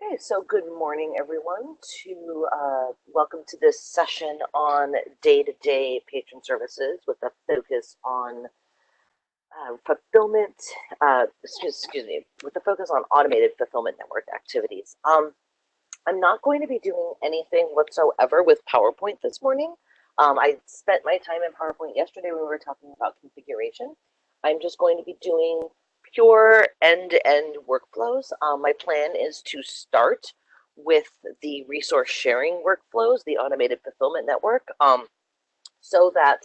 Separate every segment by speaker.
Speaker 1: Okay, so good morning, everyone. Welcome to this session on day-to-day patron services with a focus on fulfillment. Excuse me, with a focus on automated fulfillment network activities. I'm not going to be doing anything whatsoever with PowerPoint this morning. I spent my time in PowerPoint yesterday when we were talking about configuration. I'm just going to be doing pure end-to-end workflows. My plan is to start with the resource sharing workflows, the automated fulfillment network, so that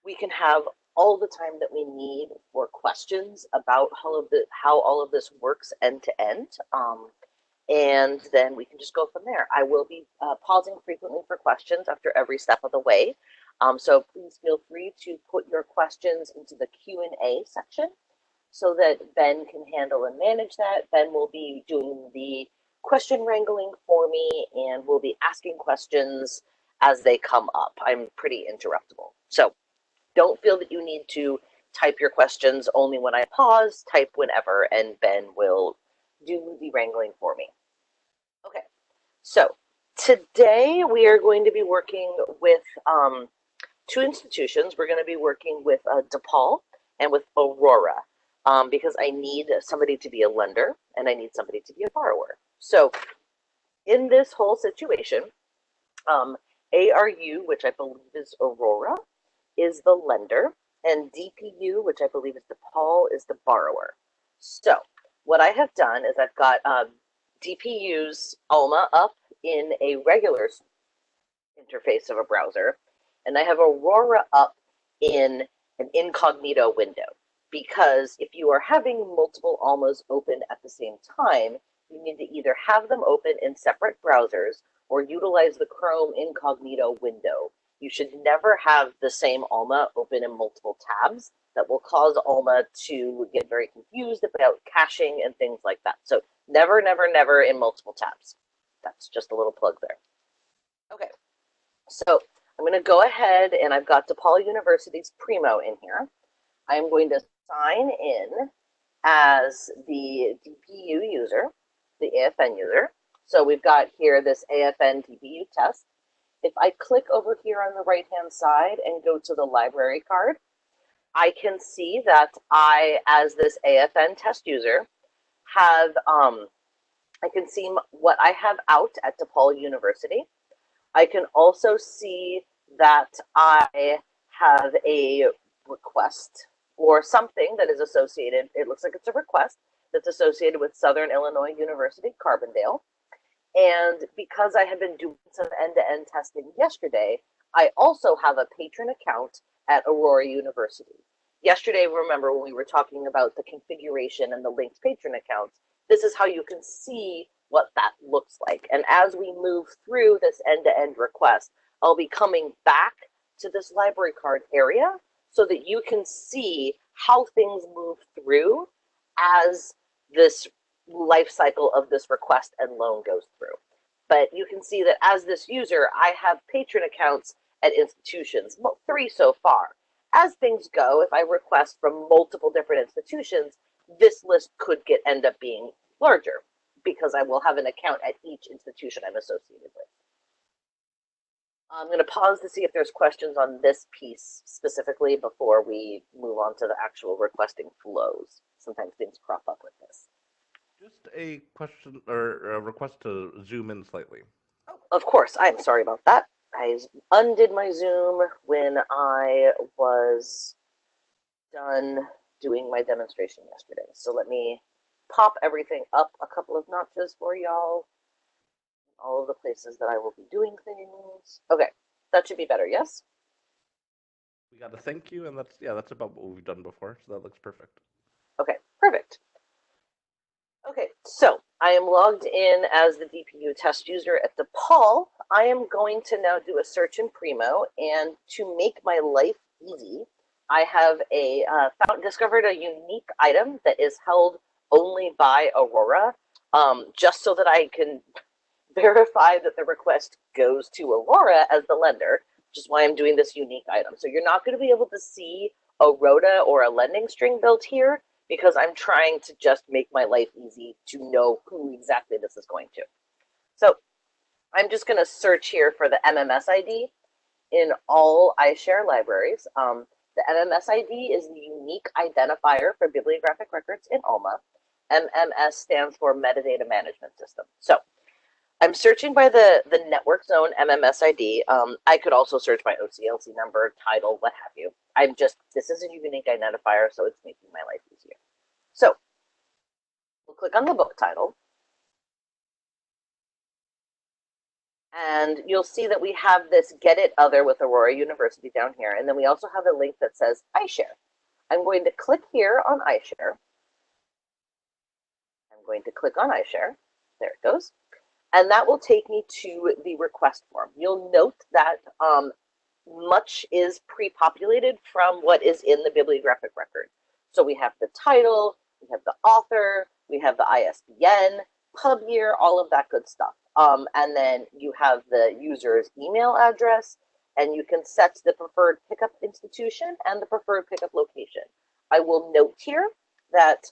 Speaker 1: we can have all the time that we need for questions about how all of this works end to end. And then we can just go from there. I will be pausing frequently for questions after every step of the way. So please feel free to put your questions into the Q&A section so that Ben can handle and manage that. Ben will be doing the question wrangling for me and will be asking questions as they come up. I'm pretty interruptible. So don't feel that you need to type your questions only when I pause, type whenever, and Ben will do the wrangling for me. Okay, so today we are going to be working with two institutions. We're going to be working with DePaul and with Aurora because I need somebody to be a lender and I need somebody to be a borrower. So in this whole situation, ARU, which I believe is Aurora, is the lender, and DPU, which I believe is DePaul, is the borrower. So what I have done is I've got DPU's Alma up in a regular interface of a browser, and I have Aurora up in an incognito window, because if you are having multiple Almas open at the same time, you need to either have them open in separate browsers or utilize the Chrome incognito window. You should never have the same Alma open in multiple tabs. That will cause Alma to get very confused about caching and things like that. So never, never, never in multiple tabs. That's just a little plug there. Okay, so I'm going to go ahead and I've got DePaul University's Primo in here. I'm going to sign in as the DPU user, the AFN user. So we've got here this AFN DPU test. If I click over here on the right-hand side and go to the library card, I can see that I, as this AFN test user, have, I can see what I have out at DePaul University. I can also see that I have a request or something that is associated. It looks like it's a request that's associated with Southern Illinois University, Carbondale. And because I had been doing some end-to-end testing yesterday, I also have a patron account at Aurora University. Yesterday, remember when we were talking about the configuration and the linked patron accounts, this is how you can see what that looks like. And as we move through this end-to-end request, I'll be coming back to this library card area so that you can see how things move through as this life cycle of this request and loan goes through. But you can see that as this user, I have patron accounts at institutions, well, 3 so far. As things go, if I request from multiple different institutions, this list could end up being larger because I will have an account at each institution I'm associated with. I'm going to pause to see if there's questions on this piece specifically before we move on to the actual requesting flows. Sometimes things crop up with this.
Speaker 2: Just a question or a request to zoom in slightly.
Speaker 1: Oh, of course, I'm sorry about that. I undid my Zoom when I was done doing my demonstration yesterday. So let me pop everything up a couple of notches for y'all. All of the places that I will be doing things. Okay, that should be better, yes?
Speaker 2: We got a thank you, and that's about what we've done before, so that looks perfect.
Speaker 1: Okay, perfect. Okay, so I am logged in as the DPU test user at DePaul. I am going to now do a search in Primo, and to make my life easy, I have discovered a unique item that is held only by Aurora, just so that I can verify that the request goes to Aurora as the lender, which is why I'm doing this unique item. So you're not going to be able to see a ROTA or a lending string built here, because I'm trying to just make my life easy to know who exactly this is going to. So I'm just going to search here for the MMS ID in all iShare libraries. The MMS ID is the unique identifier for bibliographic records in Alma. MMS stands for Metadata Management System. So I'm searching by the network zone MMS ID. I could also search by OCLC number, title, what have you. This is a unique identifier, so it's making my life easier. So we'll click on the book title. And you'll see that we have this Get It Other with Aurora University down here. And then we also have a link that says iShare. I'm going to click here on iShare. I'm going to click on iShare. There it goes. And that will take me to the request form. You'll note that much is pre-populated from what is in the bibliographic record. So we have the title, we have the author, we have the ISBN, pub year, all of that good stuff. And then you have the user's email address, and you can set the preferred pickup institution and the preferred pickup location. I will note here that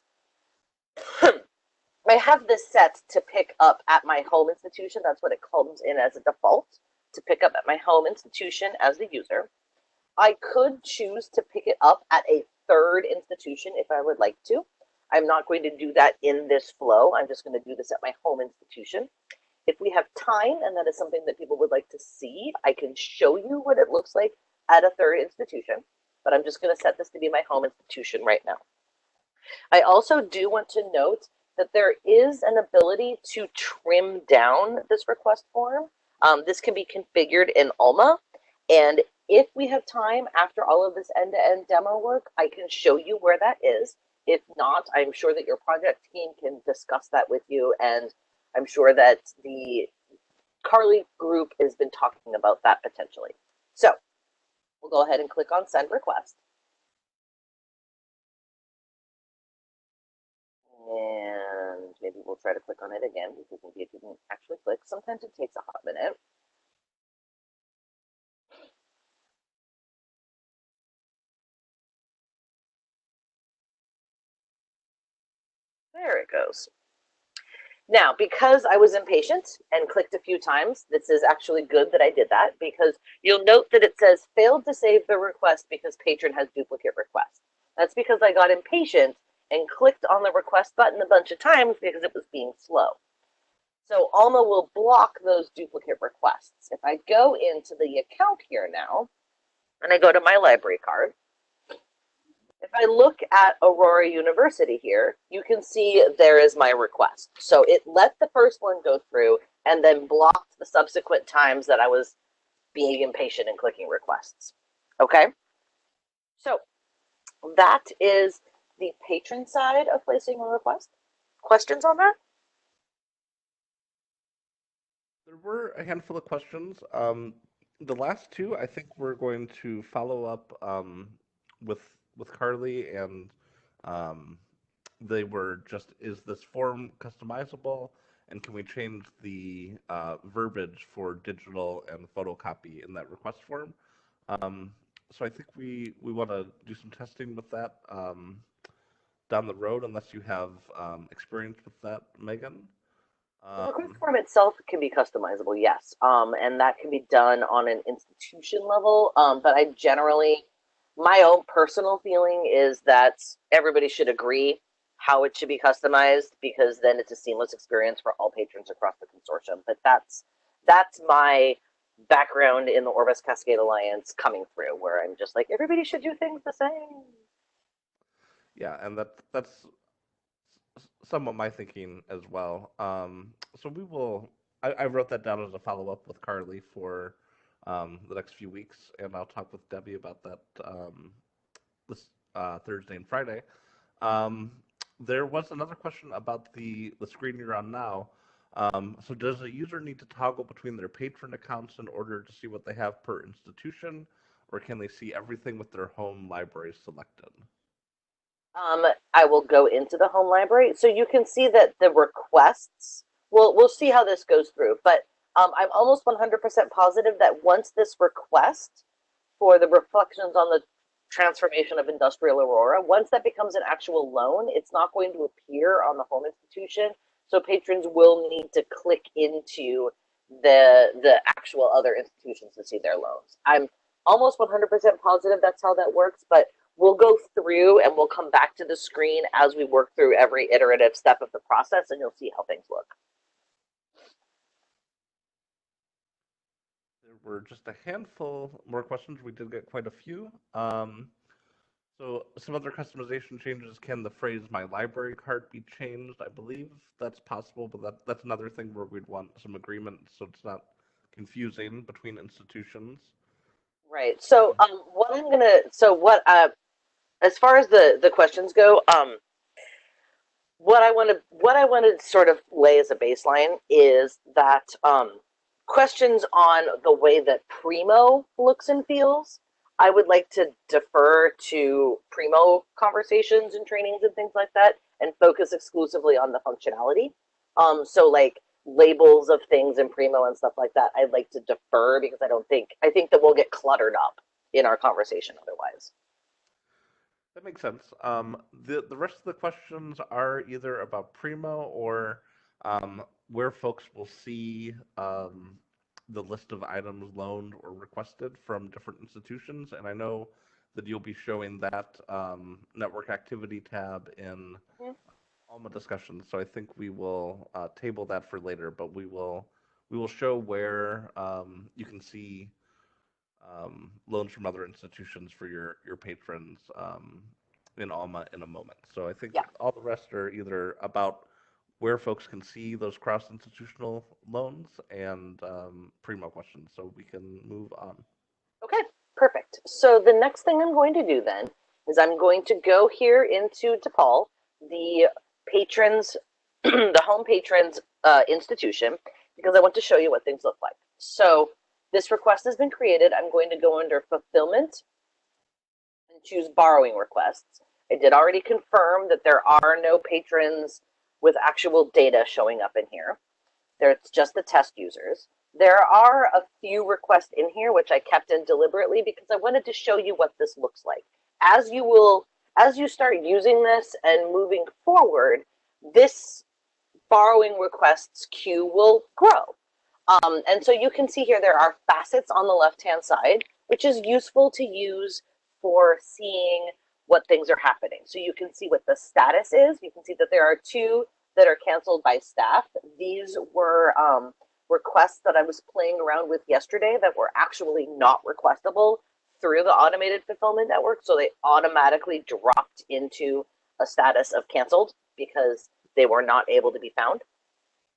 Speaker 1: I have this set to pick up at my home institution. That's what it comes in as a default, to pick up at my home institution as the user. I could choose to pick it up at a third institution if I would like to. I'm not going to do that in this flow. I'm just going to do this at my home institution. If we have time, and that is something that people would like to see, I can show you what it looks like at a third institution, but I'm just going to set this to be my home institution right now. I also do want to note that there is an ability to trim down this request form. This can be configured in Alma, and if we have time after all of this end-to-end demo work, I can show you where that is. If not, I'm sure that your project team can discuss that with you, and I'm sure that the CARLI group has been talking about that potentially. So we'll go ahead and click on Send Request. And maybe we'll try to click on it again because maybe it didn't actually click. Sometimes it takes a hot minute. There it goes. Now, because I was impatient and clicked a few times, this is actually good that I did that, because you'll note that it says failed to save the request because patron has duplicate requests. That's because I got impatient and clicked on the request button a bunch of times because it was being slow. So Alma will block those duplicate requests. If I go into the account here now, and I go to my library card, if I look at Aurora University here, you can see there is my request. So it let the first one go through and then blocked the subsequent times that I was being impatient and clicking requests. Okay? So that is the patron side of placing a request. Questions on that?
Speaker 2: There were a handful of questions. The last two, I think we're going to follow up with CARLI, and um, they were just, is this form customizable, and can we change the verbiage for digital and photocopy in that request form? So I think we want to do some testing with that down the road, unless you have experience with that, Megan.
Speaker 1: The request form itself can be customizable, yes, and that can be done on an institution level. But I generally, my own personal feeling is that everybody should agree how it should be customized, because then it's a seamless experience for all patrons across the consortium. But that's my background in the Orbis Cascade Alliance coming through, where I'm just like, everybody should do things the same.
Speaker 2: Yeah, and that's somewhat my thinking as well. So we will. I wrote that down as a follow up with CARLI for the next few weeks, and I'll talk with Debbie about that this Thursday and Friday. Um, there was another question about the screen you're on now. So does a user need to toggle between their patron accounts in order to see what they have per institution, or can they see everything with their home library selected?
Speaker 1: I will go into the home library. So you can see that the requests, we'll see how this goes through, but I'm almost 100% positive that once this request for the reflections on the transformation of industrial Aurora. Once that becomes an actual loan, it's not going to appear on the home institution. So patrons will need to click into the actual other institutions to see their loans. I'm almost 100% positive that's how that works, but we'll go through and we'll come back to the screen as we work through every iterative step of the process, and you'll see how things look.
Speaker 2: There were just a handful more questions. We did get quite a few. So some other customization changes. Can the phrase "my library card" be changed? I believe that's possible, but that's another thing where we'd want some agreement so it's not confusing between institutions.
Speaker 1: Right. So what I'm gonna so what as far as the questions go, what I want to sort of lay as a baseline is that questions on the way that Primo looks and feels, I would like to defer to Primo conversations and trainings and things like that, and focus exclusively on the functionality. So like labels of things in Primo and stuff like that, I'd like to defer because I think that we'll get cluttered up in our conversation otherwise.
Speaker 2: That makes sense. The rest of the questions are either about Primo or where folks will see the list of items loaned or requested from different institutions. And I know that you'll be showing that network activity tab in
Speaker 1: Mhm.
Speaker 2: Alma discussions. So I think we will table that for later, but we will show where you can see loans from other institutions for your patrons in Alma in a moment. So I think
Speaker 1: Yeah.
Speaker 2: all the rest are either about where folks can see those cross institutional loans and primo questions. So we can move on.
Speaker 1: Okay, perfect. So the next thing I'm going to do then is I'm going to go here into DePaul, the patrons, the home patrons institution, because I want to show you what things look like. So this request has been created. I'm going to go under fulfillment and choose borrowing requests. I did already confirm that there are no patrons with actual data showing up in here. It's just the test users. There are a few requests in here which I kept in deliberately because I wanted to show you what this looks like. As you start using this and moving forward, this borrowing requests queue will grow. And so you can see here there are facets on the left-hand side, which is useful to use for seeing what things are happening. So you can see what the status is. You can see that there are two that are canceled by staff. These were requests that I was playing around with yesterday that were actually not requestable through the automated fulfillment network. So they automatically dropped into a status of canceled because they were not able to be found.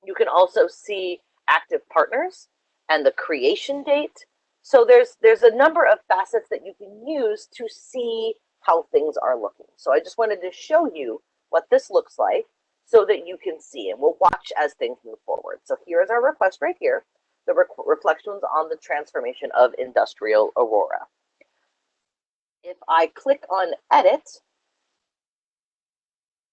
Speaker 1: You can also see active partners and the creation date. So there's a number of facets that you can use to see how things are looking. So I just wanted to show you what this looks like so that you can see, and we'll watch as things move forward. So here is our request right here, the reflections on the transformation of industrial Aurora. If I click on edit,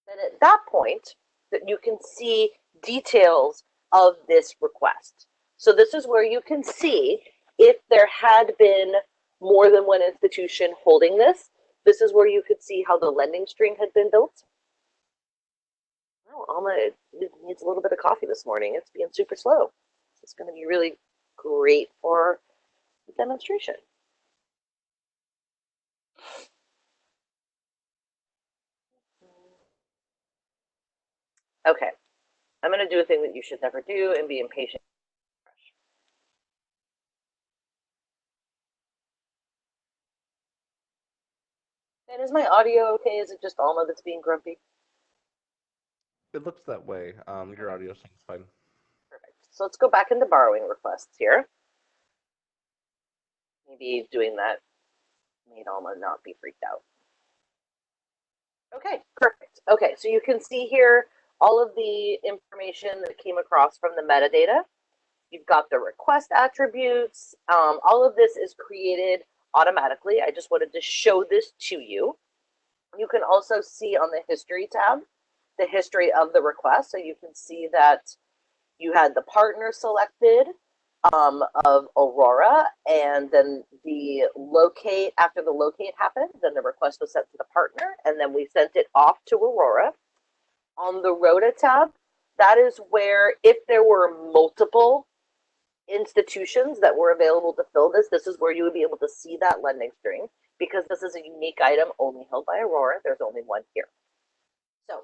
Speaker 1: then at that point, that you can see details of this request. So this is where you can see if there had been more than one institution holding this. This is where you could see how the lending string had been built. Oh, Alma needs a little bit of coffee this morning. It's being super slow. It's going to be really great for the demonstration. Okay, I'm going to do a thing that you should never do and be impatient. And is my audio okay? Is it just Alma that's being grumpy?
Speaker 2: It looks that way. Your
Speaker 1: Okay,
Speaker 2: audio sounds fine.
Speaker 1: perfect. So let's go back into borrowing requests here. Maybe doing that made Alma not be freaked out. Okay, perfect. Okay, so you can see here all of the information that came across from the metadata. You've got the request attributes. All of this is created automatically. I just wanted to show this to you. You can also see on the history tab the history of the request. So you can see that you had the partner selected. of Aurora, and then the locate, after the locate happened, then the request was sent to the partner, and then we sent it off to Aurora. On the Rota tab, that is where, if there were multiple institutions that were available to fill this, this is where you would be able to see that lending string, because this is a unique item only held by Aurora. There's only one here. So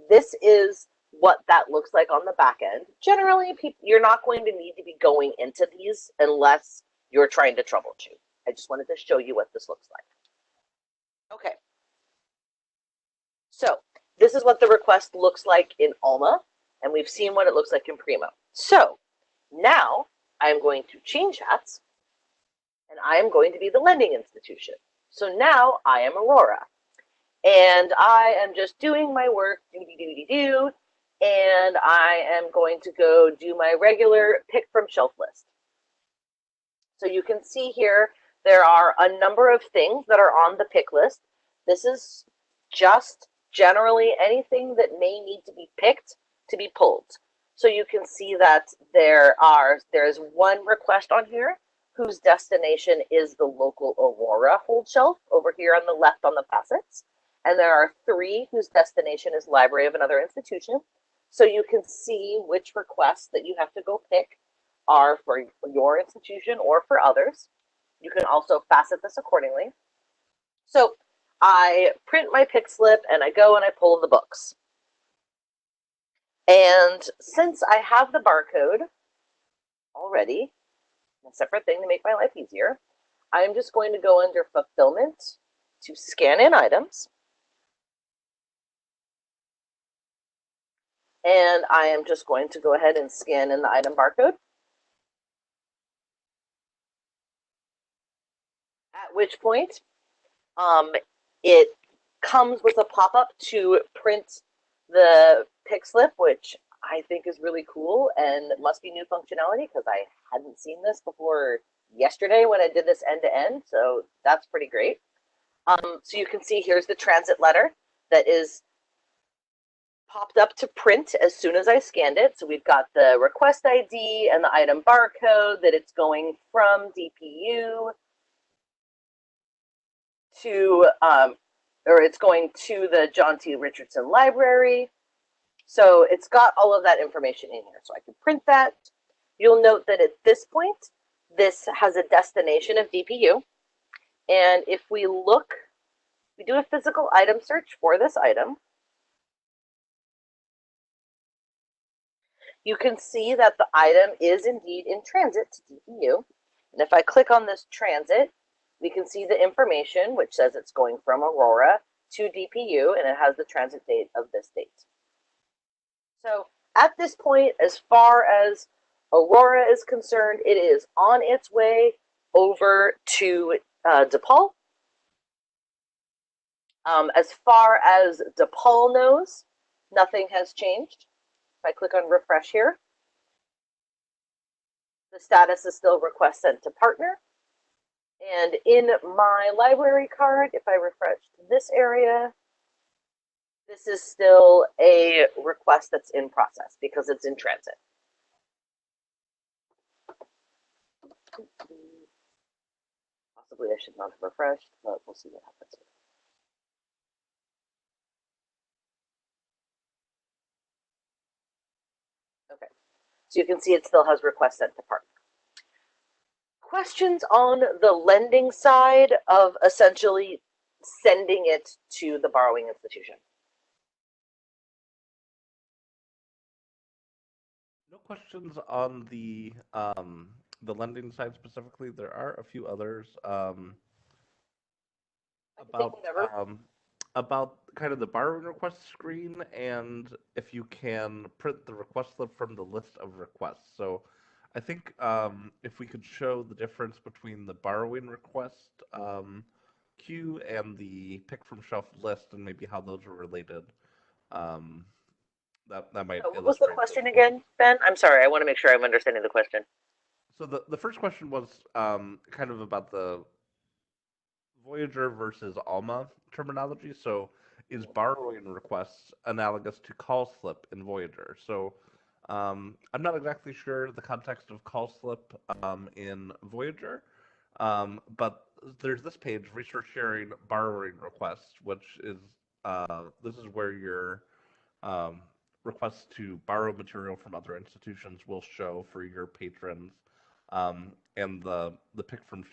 Speaker 1: this is what that looks like on the back end. Generally, you're not going to need to be going into these unless you're trying to troubleshoot. I just wanted to show you what this looks like. Okay. So this is what the request looks like in Alma, and we've seen what it looks like in Primo. So now I'm going to change hats, and I am going to be the lending institution. So now I am Aurora, and I am just doing my work, do, and I am going to go do my regular pick from shelf list. So you can see here, there are a number of things that are on the pick list. This is just generally anything that may need to be picked to be pulled. So you can see that there is one request on here whose destination is the local Aurora hold shelf over here on the left on the facets. And there are 3 whose destination is library of another institution. So you can see which requests that you have to go pick are for your institution or for others. You can also facet this accordingly. So I print my pick slip and I go and I pull the books. And since I have the barcode already, a separate thing to make my life easier, I'm just going to go under fulfillment to scan in items. And I am just going to go ahead and scan in the item barcode. At which point, it comes with a pop-up to print the pick slip, which I think is really cool and must be new functionality because I hadn't seen this before yesterday when I did this end-to-end, so that's pretty great. So you can see here's the transit letter that is popped up to print as soon as I scanned it. So we've got the request ID and the item barcode that it's going from DPU to, or it's going to the John T. Richardson Library. So it's got all of that information in here. So I can print that. You'll note that at this point, this has a destination of DPU. And if we look, we do a physical item search for this item. You can see that the item is indeed in transit to DPU. And if I click on this transit, we can see the information, which says it's going from Aurora to DPU, and it has the transit date of this date. So at this point, as far as Aurora is concerned, it is on its way over to DePaul. As far as DePaul knows, nothing has changed. If I click on refresh here, the status is still request sent to partner. And in my library card, if I refresh this area, this is still a request that's in process because it's in transit. Possibly I should not have refreshed, but we'll see what happens here. Okay, so you can see it still has request sent to partner. Questions on the lending side of essentially sending it to the borrowing institution?
Speaker 2: No questions on the lending side specifically. There are a few others. About about kind of the borrowing request screen and if you can print the request slip from the list of requests. So I think if we could show the difference between the borrowing request queue and the pick from shelf list and maybe how those are related, um, that might
Speaker 1: What was the
Speaker 2: illustrate those
Speaker 1: question
Speaker 2: points.
Speaker 1: again, Ben? I'm sorry, I want to make sure I'm understanding the question.
Speaker 2: So the first question was kind of about the Voyager versus Alma terminology. So, is borrowing requests analogous to call slip in Voyager? So, I'm not exactly sure the context of call slip in Voyager, but there's this page, research sharing borrowing requests, which is this is where your um, requests to borrow material from other institutions will show for your patrons, and the pick from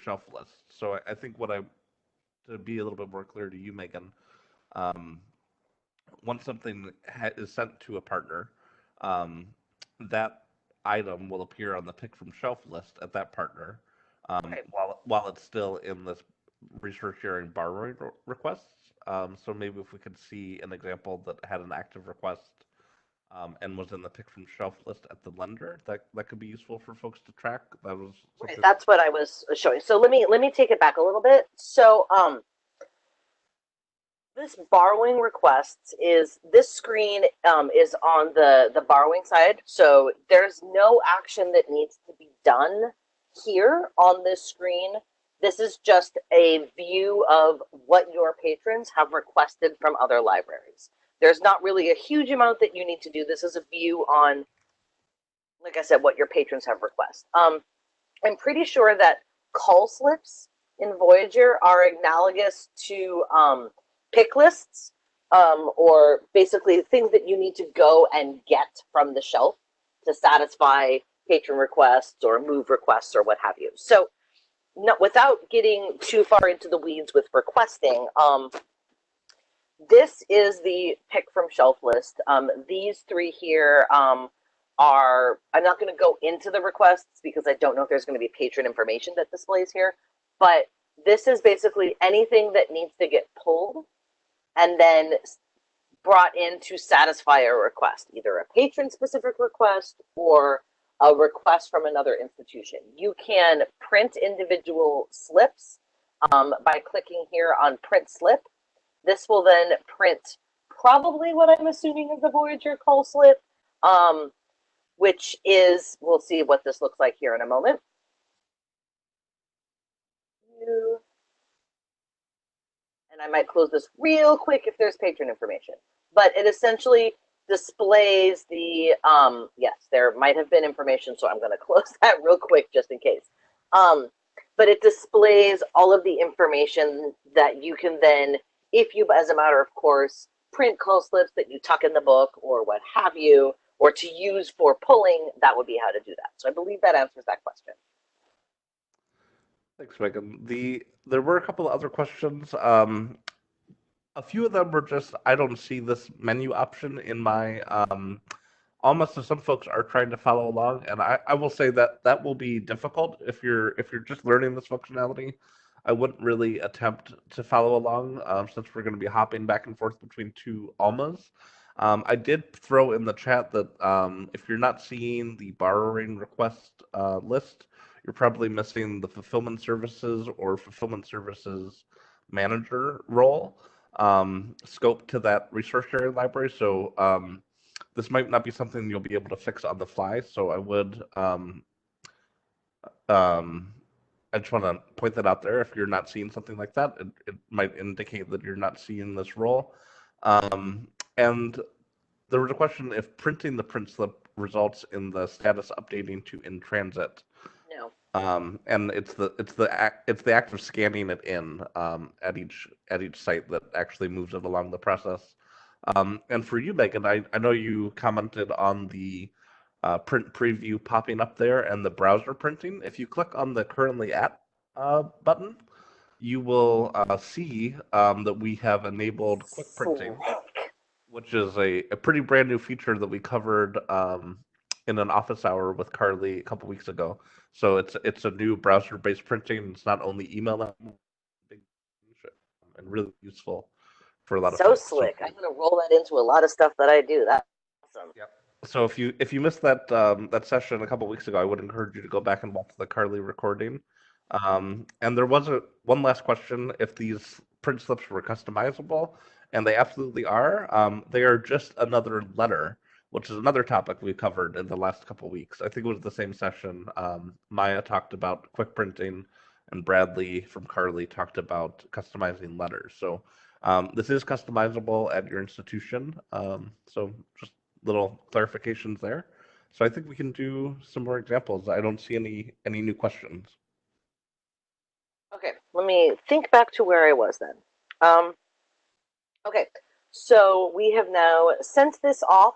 Speaker 2: shelf list. So I think to be a little bit more clear to you, Megan, um, once something is sent to a partner, um, that item will appear on the pick from shelf list at that partner,
Speaker 1: Right.
Speaker 2: while it's still in this research sharing borrowing requests. So maybe if we could see an example that had an active request and was in the pick from shelf list at the lender, that could be useful for folks to track. That was
Speaker 1: Right.
Speaker 2: something.
Speaker 1: That's what I was showing. So let me take it back a little bit. So this borrowing requests is this screen is on the borrowing side. So there's no action that needs to be done here on this screen. This is just a view of what your patrons have requested from other libraries. There's not really a huge amount that you need to do. This is a view on, like I said, what your patrons have requested. I'm pretty sure that call slips in Voyager are analogous to pick lists, or basically things that you need to go and get from the shelf to satisfy patron requests or move requests or what have you. So, no, without getting too far into the weeds with requesting, this is the pick from shelf list. These three here are, I'm not going to go into the requests because I don't know if there's going to be patron information that displays here, but this is basically anything that needs to get pulled and then brought in to satisfy a request, either a patron specific request or a request from another institution. You can print individual slips by clicking here on print slip. This will then print probably what I'm assuming is the Voyager call slip, which is, we'll see what this looks like here in a moment. And I might close this real quick if there's patron information. But it essentially displays the, yes, there might have been information, so I'm going to close that real quick just in case. But it displays all of the information that you can then, if you, as a matter of course, print call slips that you tuck in the book or what have you, or to use for pulling, that would be how to do that. So I believe that answers that question.
Speaker 2: Thanks, Megan. There were a couple of other questions. A few of them were just I don't see this menu option in my Alma. So some folks are trying to follow along, and I will say that that will be difficult if you're just learning this functionality. I wouldn't really attempt to follow along since we're going to be hopping back and forth between two Almas. I did throw in the chat that if you're not seeing the borrowing request list, you're probably missing the fulfillment services or fulfillment services manager role scope to that resource sharing library. So this might not be something you'll be able to fix on the fly. So um, I just want to point that out there. If you're not seeing something like that, it might indicate that you're not seeing this role. And there was a question if printing the print slip results in the status updating to in transit.
Speaker 1: No.
Speaker 2: And it's the act of scanning it in at each site that actually moves it along the process. And for you, Megan, I know you commented on the print preview popping up there and the browser printing. If you click on the currently at button, you will see that we have enabled quick printing, which is a pretty brand new feature that we covered in an office hour with CARLI a couple weeks ago. So it's a new browser-based printing. It's not only email and really useful for a lot of
Speaker 1: So
Speaker 2: folks. So
Speaker 1: slick. I'm going to roll that into a lot of stuff that I do. That's awesome.
Speaker 2: yeah. So if you missed that session a couple weeks ago, I would encourage you to go back and watch the CARLI recording. And there was one last question: if these print slips were customizable, and they absolutely are. They are just another letter, which is another topic we covered in the last couple weeks. I think it was the same session. Maya talked about quick printing, and Bradley from CARLI talked about customizing letters. So this is customizable at your institution. So just little clarifications there. So I think we can do some more examples. I don't see any new questions.
Speaker 1: Okay, let me think back to where I was then. Okay, so we have now sent this off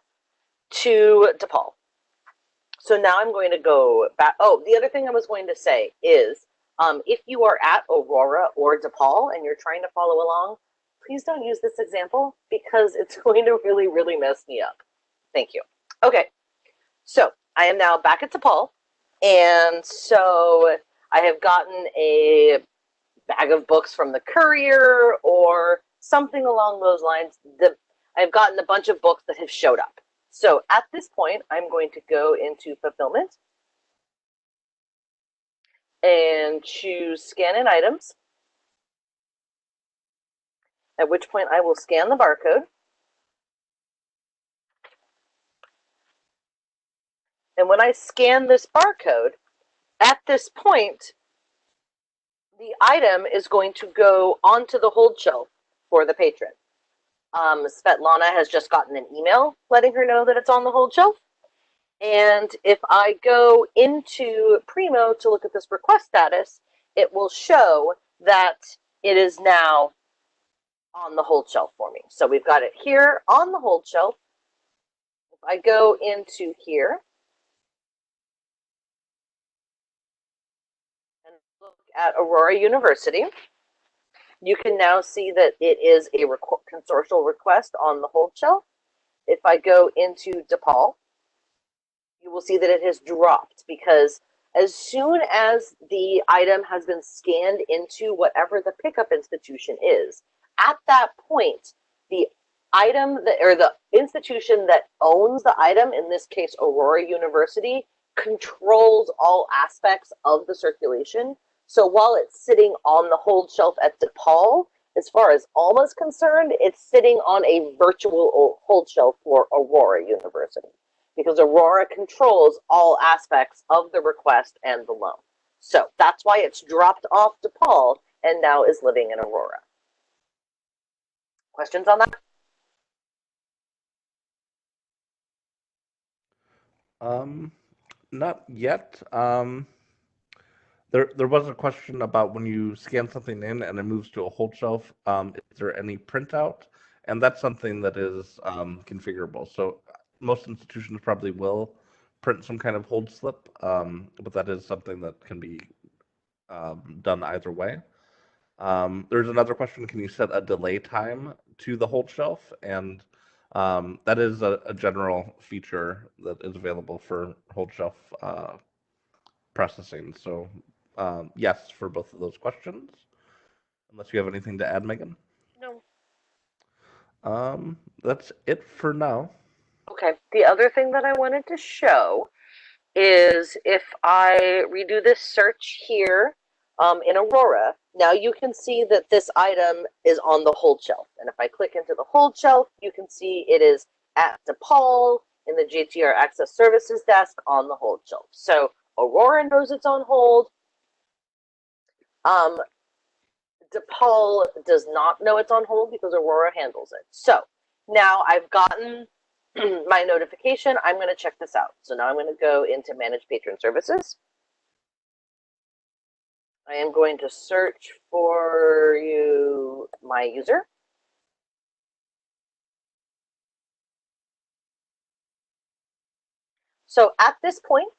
Speaker 1: to DePaul. So now I'm going to go back. Oh, the other thing I was going to say is if you are at Aurora or DePaul and you're trying to follow along, please don't use this example because it's going to really, really mess me up. Thank you. Okay, so I am now back at DePaul, and so I have gotten a bag of books from the courier or something along those lines. I've gotten a bunch of books that have showed up. So at this point, I'm going to go into fulfillment and choose scan in items, at which point I will scan the barcode. And when I scan this barcode, at this point, the item is going to go onto the hold shelf for the patron. Svetlana has just gotten an email letting her know that it's on the hold shelf. And if I go into Primo to look at this request status, it will show that it is now on the hold shelf for me. So we've got it here on the hold shelf. If I go into here and look at Aurora University, you can now see that it is a consortial request on the hold shelf. If I go into DePaul, you will see that it has dropped because as soon as the item has been scanned into whatever the pickup institution is, at that point, the item that, or the institution that owns the item, in this case Aurora University, controls all aspects of the circulation. So while it's sitting on the hold shelf at DePaul, as far as Alma is concerned, it's sitting on a virtual hold shelf for Aurora University, because Aurora controls all aspects of the request and the loan. So that's why it's dropped off DePaul and now is living in Aurora. Questions on that?
Speaker 2: Not yet. There was a question about when you scan something in and it moves to a hold shelf, is there any printout? And that's something that is configurable. So most institutions probably will print some kind of hold slip, but that is something that can be done either way. There's another question: can you set a delay time to the hold shelf? And that is a general feature that is available for hold shelf processing. So, yes, for both of those questions. Unless you have anything to add, Megan.
Speaker 1: No.
Speaker 2: That's it for now.
Speaker 1: Okay. The other thing that I wanted to show is if I redo this search here in Aurora, now you can see that this item is on the hold shelf. And if I click into the hold shelf, you can see it is at DePaul in the JTR Access Services desk on the hold shelf. So Aurora knows it's on hold. DePaul does not know it's on hold because Aurora handles it. So now I've gotten my notification. I'm going to check this out. So now I'm going to go into Manage Patron Services. I am going to search for my user. So at this point,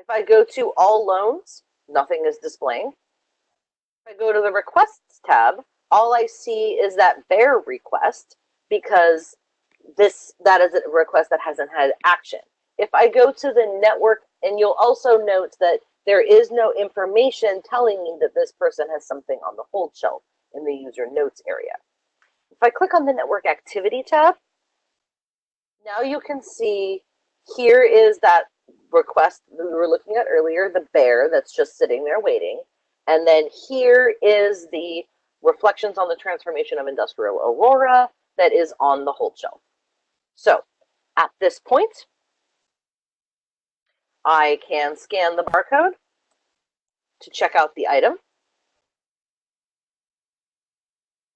Speaker 1: if I go to All Loans, nothing is displaying. If I go to the Requests tab, all I see is that Bear request because that is a request that hasn't had action. If I go to the network, and you'll also note that there is no information telling me that this person has something on the hold shelf in the user notes area. If I click on the network activity tab, now you can see here is that request that we were looking at earlier, the bear that's just sitting there waiting. And then here is the reflections on the transformation of industrial Aurora that is on the hold shelf. So at this point, I can scan the barcode to check out the item.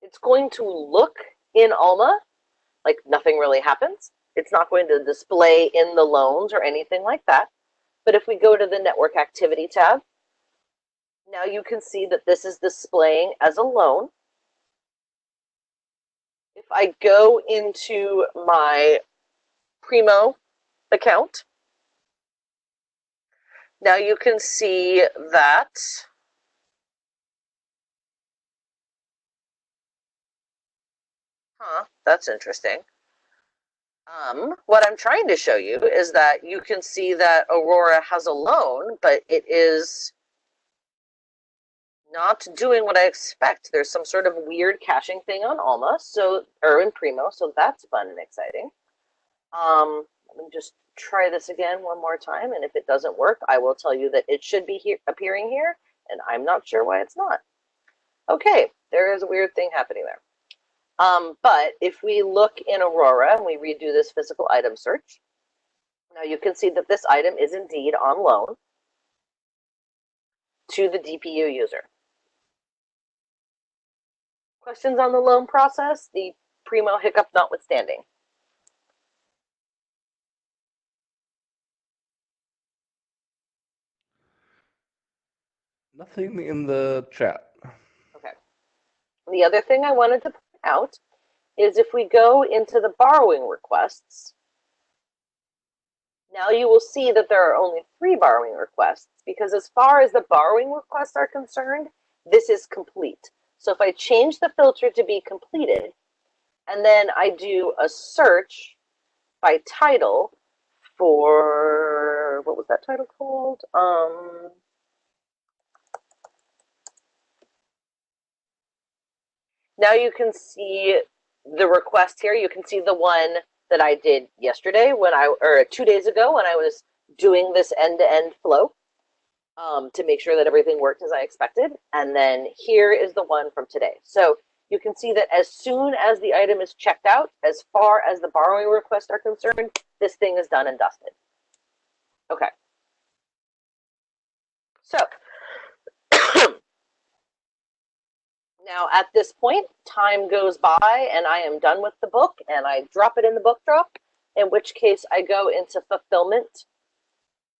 Speaker 1: It's going to look in Alma like nothing really happens. It's not going to display in the loans or anything like that. But if we go to the network activity tab, now you can see that this is displaying as a loan. If I go into my Primo account, now you can see that that's interesting. What I'm trying to show you is that you can see that Aurora has a loan, but it is not doing what I expect. There's some sort of weird caching thing on Alma, or in Primo, so that's fun and exciting. Let me just try this again one more time, and if it doesn't work, I will tell you that it should be appearing here, and I'm not sure why it's not. Okay, there is a weird thing happening there. But if we look in Aurora and we redo this physical item search, now you can see that this item is indeed on loan to the DPU user. Questions on the loan process, the Primo hiccup notwithstanding?
Speaker 2: Nothing in the chat.
Speaker 1: Okay. The other thing I wanted to point out is if we go into the borrowing requests, now you will see that there are only 3 borrowing requests, because as far as the borrowing requests are concerned, this is complete. So if I change the filter to be completed, and then I do a search by title for, what was that title called? Now you can see the request here. You can see the one that I did yesterday or 2 days ago when I was doing this end-to-end flow to make sure that everything worked as I expected. And then here is the one from today. So you can see that as soon as the item is checked out, as far as the borrowing requests are concerned, this thing is done and dusted. Okay. So now at this point, time goes by and I am done with the book and I drop it in the book drop, in which case I go into fulfillment,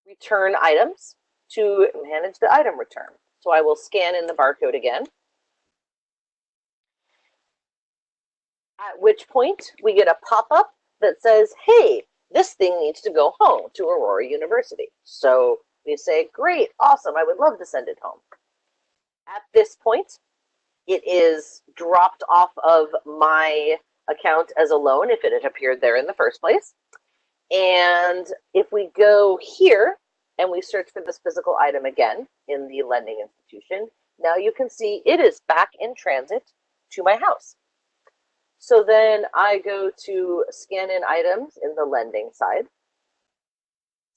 Speaker 1: return items to manage the item return. So I will scan in the barcode again. At which point we get a pop-up that says, hey, this thing needs to go home to Aurora University. So we say, great, awesome, I would love to send it home. At this point, it is dropped off of my account as a loan if it had appeared there in the first place. And if we go here and we search for this physical item again in the lending institution, now you can see it is back in transit to my house. So then I go to scan in items in the lending side,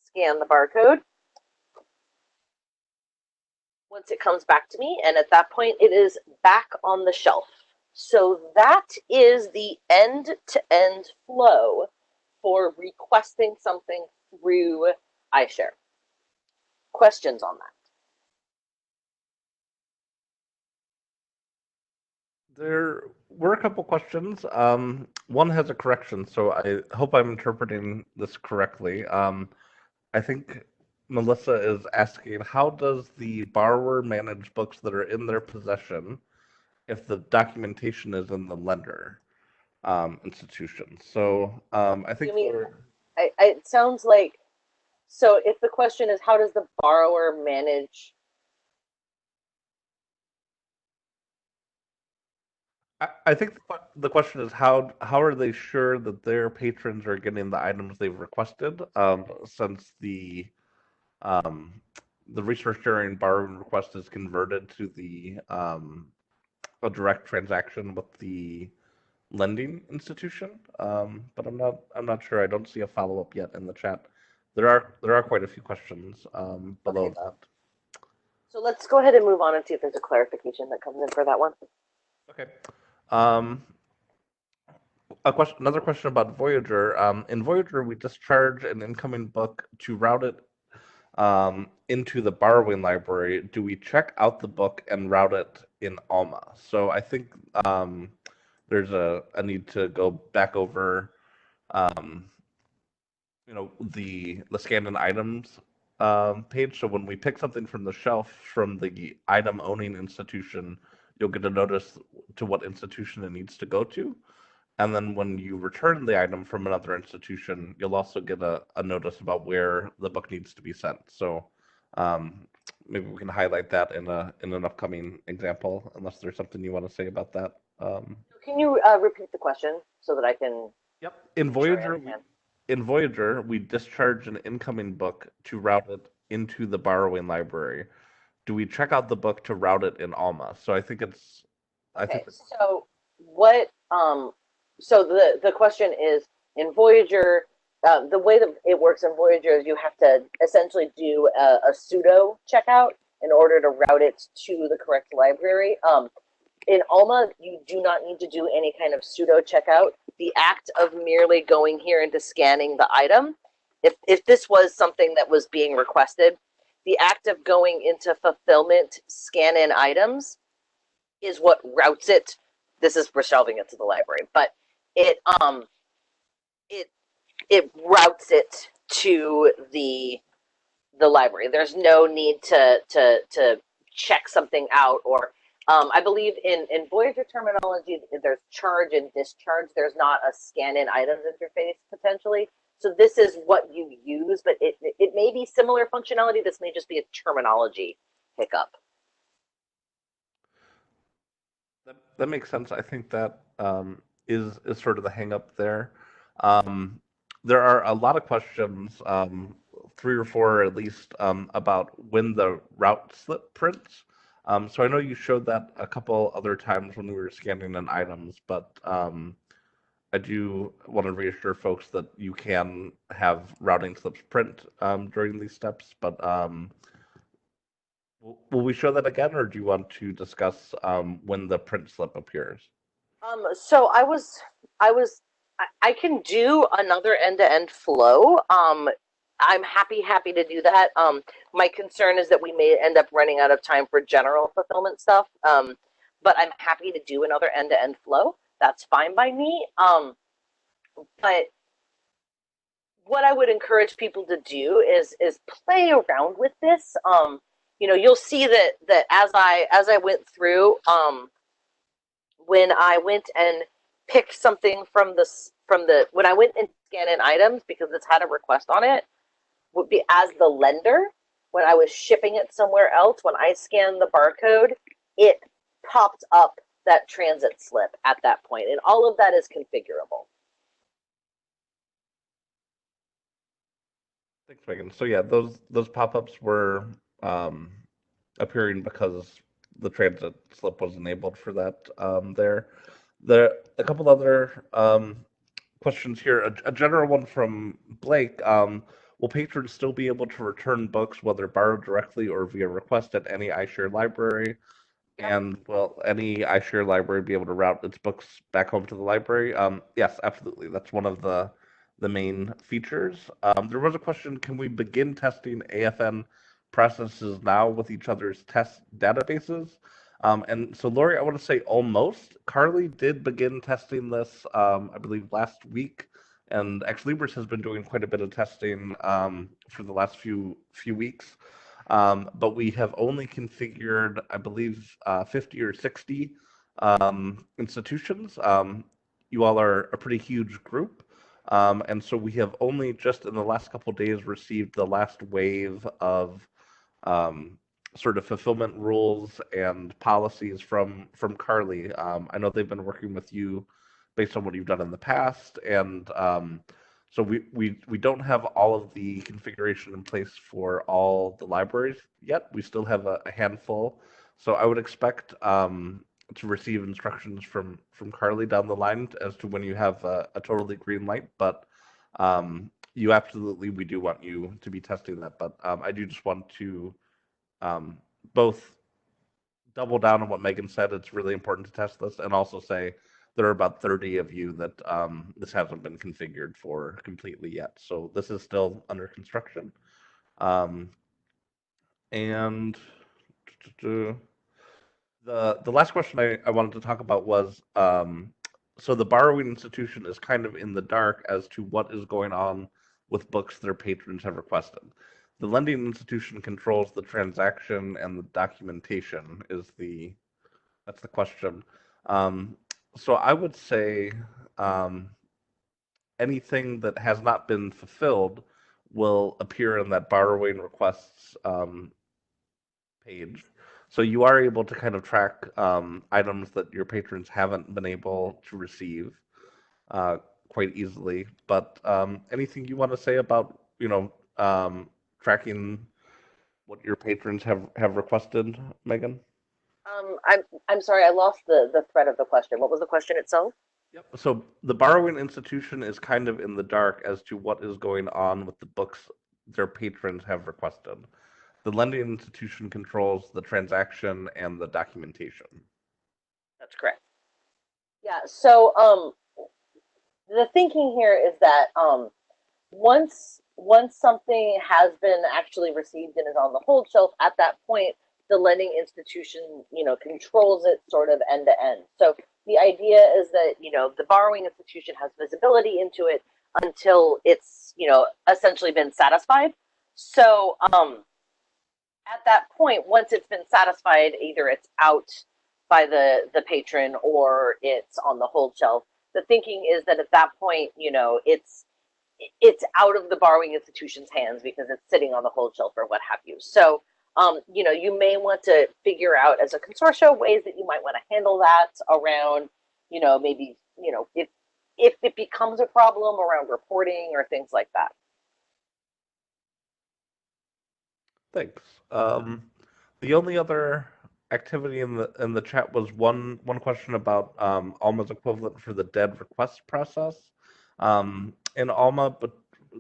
Speaker 1: scan the barcode. Once it comes back to me, and at that point it is back on the shelf. So that is the end-to-end flow for requesting something through iShare. Questions on that?
Speaker 2: There were a couple questions. One has a correction, so I hope I'm interpreting this correctly. I think Melissa is asking, how does the borrower manage books that are in their possession if the documentation is in the lender institution? So I think
Speaker 1: it sounds like, so if the question is, how does the borrower manage?
Speaker 2: I think the question is how are they sure that their patrons are getting the items they've requested, since um, the resource sharing borrowing request is converted to a direct transaction with the lending institution. But I'm not sure. I don't see a follow up yet in the chat. There are quite a few questions below
Speaker 1: Okay.
Speaker 2: that.
Speaker 1: So let's go ahead and move on and see if there's a clarification that comes in for that one.
Speaker 2: Okay. Another question about Voyager. In Voyager, we discharge an incoming book to route it into the borrowing library. Do we check out the book and route it in Alma? So I think there's a need to go back over um, the scanned-in items page. So when we pick something from the shelf from the item owning institution, you'll get a notice to what institution it needs to go to. And then when you return the item from another institution, you'll also get a notice about where the book needs to be sent. So um, maybe we can highlight that in an upcoming example, unless there's something you want to say about that.
Speaker 1: Can you repeat the question so that I can
Speaker 2: Yep.
Speaker 1: make sure I understand?
Speaker 2: In Voyager, we discharge an incoming book to route it into the borrowing library. Do we check out the book to route it in Alma? So I think
Speaker 1: Okay, so what? So the question is in Voyager, the way that it works in Voyager is you have to essentially do a pseudo checkout in order to route it to the correct library. In Alma, you do not need to do any kind of pseudo checkout. The act of merely going here into scanning the item, if this was something that was being requested, the act of going into fulfillment, scan in items, is what routes it. This is for shelving it to the library, but it it it routes it to the library. There's no need to check something out or I believe in Voyager terminology, there's charge and discharge. There's not a scan in items interface potentially. So this is what you use, but it may be similar functionality. This may just be a terminology hiccup.
Speaker 2: that makes sense. I think that is sort of the hang up there. Um, there are a lot of questions, three or four at least, about when the route slip prints. So I know you showed that a couple other times when we were scanning in items, but I do want to reassure folks that you can have routing slips print during these steps. But will we show that again, or do you want to discuss when the print slip appears?
Speaker 1: So I was, I can do another end-to-end flow. I'm happy to do that. My concern is that we may end up running out of time for general fulfillment stuff. But I'm happy to do another end-to-end flow. That's fine by me. But what I would encourage people to do is play around with this. You'll see that as I went through, when I went and picked something from the when I went and scanned in items because it's had a request on it, would be as the lender when I was shipping it somewhere else. When I scanned the barcode, it popped up that transit slip at that point, and all of that is configurable.
Speaker 2: Thanks, Megan. So yeah, those pop-ups were um, appearing because the transit slip was enabled for that there. A couple other questions here. A general one from Blake. Will patrons still be able to return books, whether borrowed directly or via request at any iShare library?
Speaker 1: Yep.
Speaker 2: And will any iShare library be able to route its books back home to the library? Yes, absolutely. That's one of the main features. There was a question: can we begin testing AFN processes now with each other's test databases? And so, Lori, I want to say almost. CARLI did begin testing this, I believe, last week, and Ex Libris has been doing quite a bit of testing for the last few weeks. But we have only configured, I believe, 50 or 60 institutions. You all are a pretty huge group. And so we have only just in the last couple of days received the last wave of um, sort of fulfillment rules and policies from CARLI. I know they've been working with you based on what you've done in the past, and so we don't have all of the configuration in place for all the libraries yet. We still have a handful, so I would expect to receive instructions from CARLI down the line as to when you have a totally green light. But you absolutely, we do want you to be testing that. But I do just want to um, both double down on what Megan said. It's really important to test this, and also say there are about 30 of you that this hasn't been configured for completely yet. So this is still under construction. Um, and the last question I wanted to talk about was So the borrowing institution is kind of in the dark as to what is going on with books their patrons have requested. The lending institution controls the transaction and the documentation is the that's the question. Um, so I would say um, anything that has not been fulfilled will appear in that borrowing requests page. So you are able to kind of track items that your patrons haven't been able to receive uh, quite easily. But anything you want to say about tracking what your patrons have requested, Megan?
Speaker 1: I'm sorry, I lost the thread of the question. What was the question itself?
Speaker 2: Yep. So the borrowing institution is kind of in the dark as to what is going on with the books their patrons have requested. The lending institution controls the transaction and the documentation.
Speaker 1: That's correct. Yeah. So the thinking here is that once something has been actually received and is on the hold shelf, at that point, the lending institution, controls it sort of end to end. So the idea is that, the borrowing institution has visibility into it until it's, essentially been satisfied. So at that point, once it's been satisfied, either it's out by the patron or it's on the hold shelf. The thinking is that at that point, it's out of the borrowing institution's hands because it's sitting on the hold shelf or what have you. So, you may want to figure out as a consortia ways that you might want to handle that around, maybe, if it becomes a problem around reporting or things like that.
Speaker 2: Thanks. The only other activity in the chat was one question about Alma's equivalent for the dead request process. In Alma, but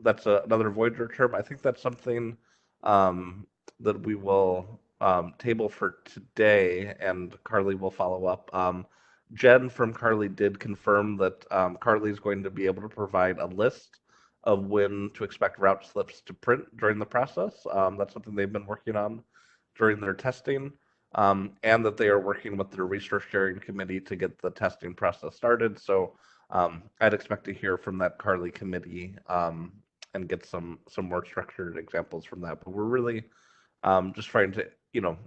Speaker 2: that's another Voyager term. I think that's something that we will table for today, and Carly will follow up. Jen from Carly did confirm that Carly is going to be able to provide a list of when to expect route slips to print during the process. That's something they've been working on during their testing, and that they are working with their resource sharing committee to get the testing process started. So I'd expect to hear from that Carly committee and get some more structured examples from that. But we're really just trying to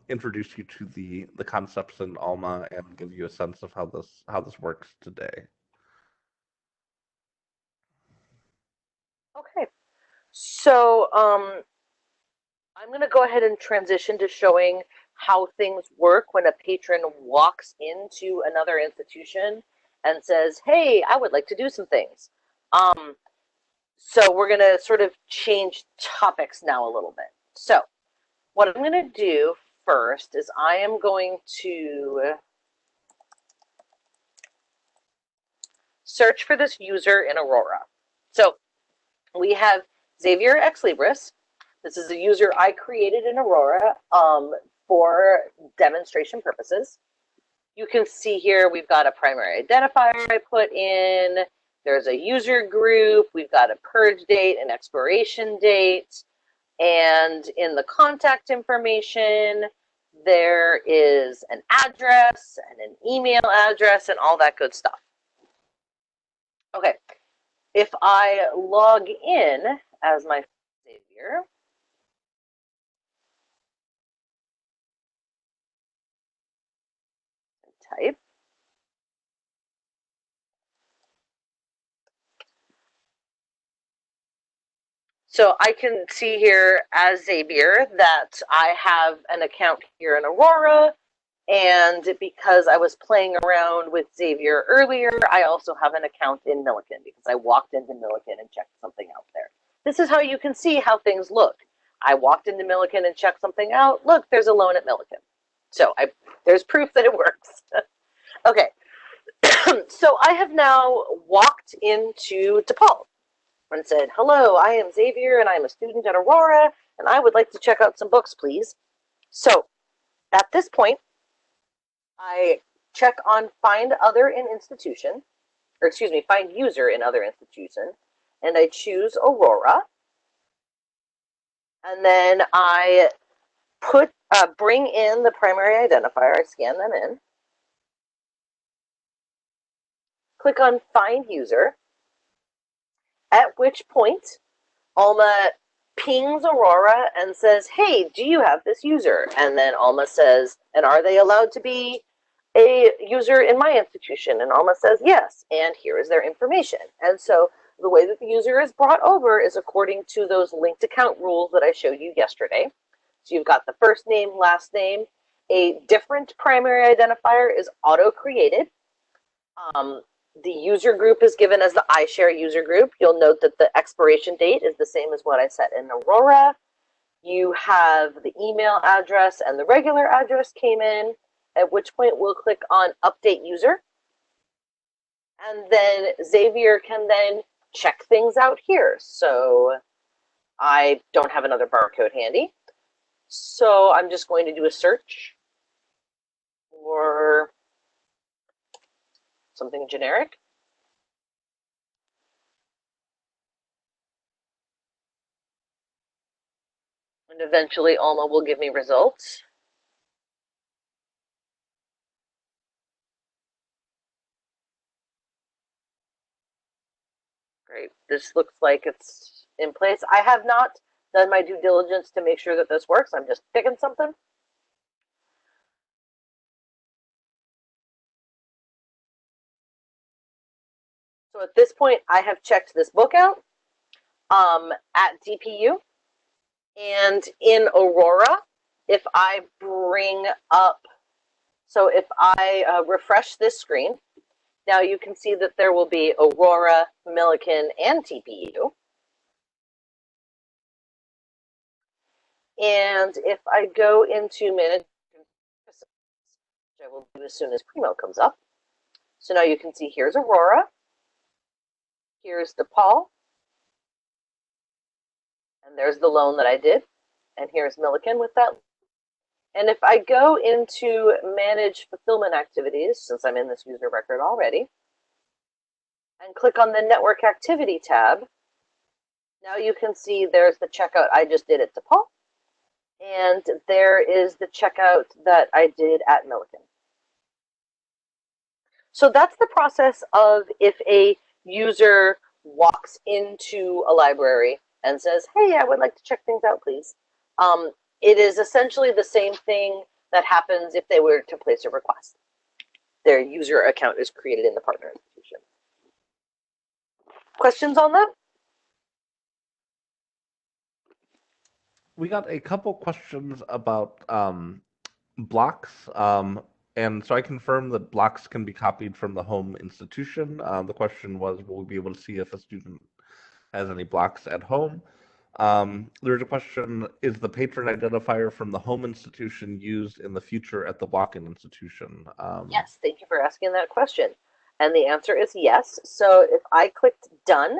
Speaker 2: introduce you to the concepts in Alma and give you a sense of how this works today.
Speaker 1: Okay. So, I'm going to go ahead and transition to showing how things work when a patron walks into another institution and says, "Hey, I would like to do some things." Um, so we're going to sort of change topics now a little bit. So what I'm going to do first is I am going to search for this user in Aurora. So we have Xavier Ex Libris. This is a user I created in Aurora for demonstration purposes. You can see here we've got a primary identifier I put in. There's a user group. We've got a purge date, an expiration date. And in the contact information, there is an address and an email address and all that good stuff. Okay, if I log in as my Xavier, type. So I can see here as Xavier that I have an account here in Aurora, and because I was playing around with Xavier earlier, I also have an account in Milliken because I walked into Milliken and checked something out there. This is how you can see how things look. I walked into Milliken and checked something out. Look, there's a loan at Milliken. So there's proof that it works. Okay, so I have now walked into DePaul and said, "Hello, I am Xavier and I'm a student at Aurora and I would like to check out some books, please." So at this point, I check on find other in institution, or excuse me, find user in other institution, and I choose Aurora. And then I bring in the primary identifier. I scan them in. click on Find User, at which point Alma pings Aurora and says, hey, do you have this user? And then Alma says, and are they allowed to be a user in my institution? And Alma says, yes, and here is their information. And so the way that the user is brought over is according to those linked account rules that I showed you yesterday. So you've got the first name, last name. A different primary identifier is auto-created. The user group is given as the iShare user group. You'll note that the expiration date is the same as what I set in Aurora. You have the email address and the regular address came in, at which point we'll click on Update User. And then Xavier can then check things out here. So I don't have another barcode handy. So I'm just going to do a search for something generic. And eventually Alma will give me results. Great. This looks like it's in place. I have not done my due diligence to make sure that this works. I'm just picking something. So at this point, I have checked this book out at DPU. And in Aurora, if I bring up, so if I refresh this screen, now you can see that there will be Aurora, Millikan, and TPU. And if I go into manage, which I will do as soon as Primo comes up. So now you can see here's Aurora, here's DePaul, and there's the loan that I did, and here's Millikan with that. And if I go into manage fulfillment activities, since I'm in this user record already, and click on the network activity tab, now you can see there's the checkout I just did at DePaul, and there is the checkout that I did at Millikan. So that's the process of if a user walks into a library and says, hey, I would like to check things out, please. It is essentially the same thing that happens if they were to place a request. Their user account is created in the partner institution. Questions on that?
Speaker 2: We got a couple questions about blocks. And so I confirm that blocks can be copied from the home institution. The question was, will we be able to see if a student has any blocks at home? There's a question, is the patron identifier from the home institution used in the future at the block-in institution?
Speaker 1: Yes, thank you for asking that question. And the answer is yes. So if I clicked done,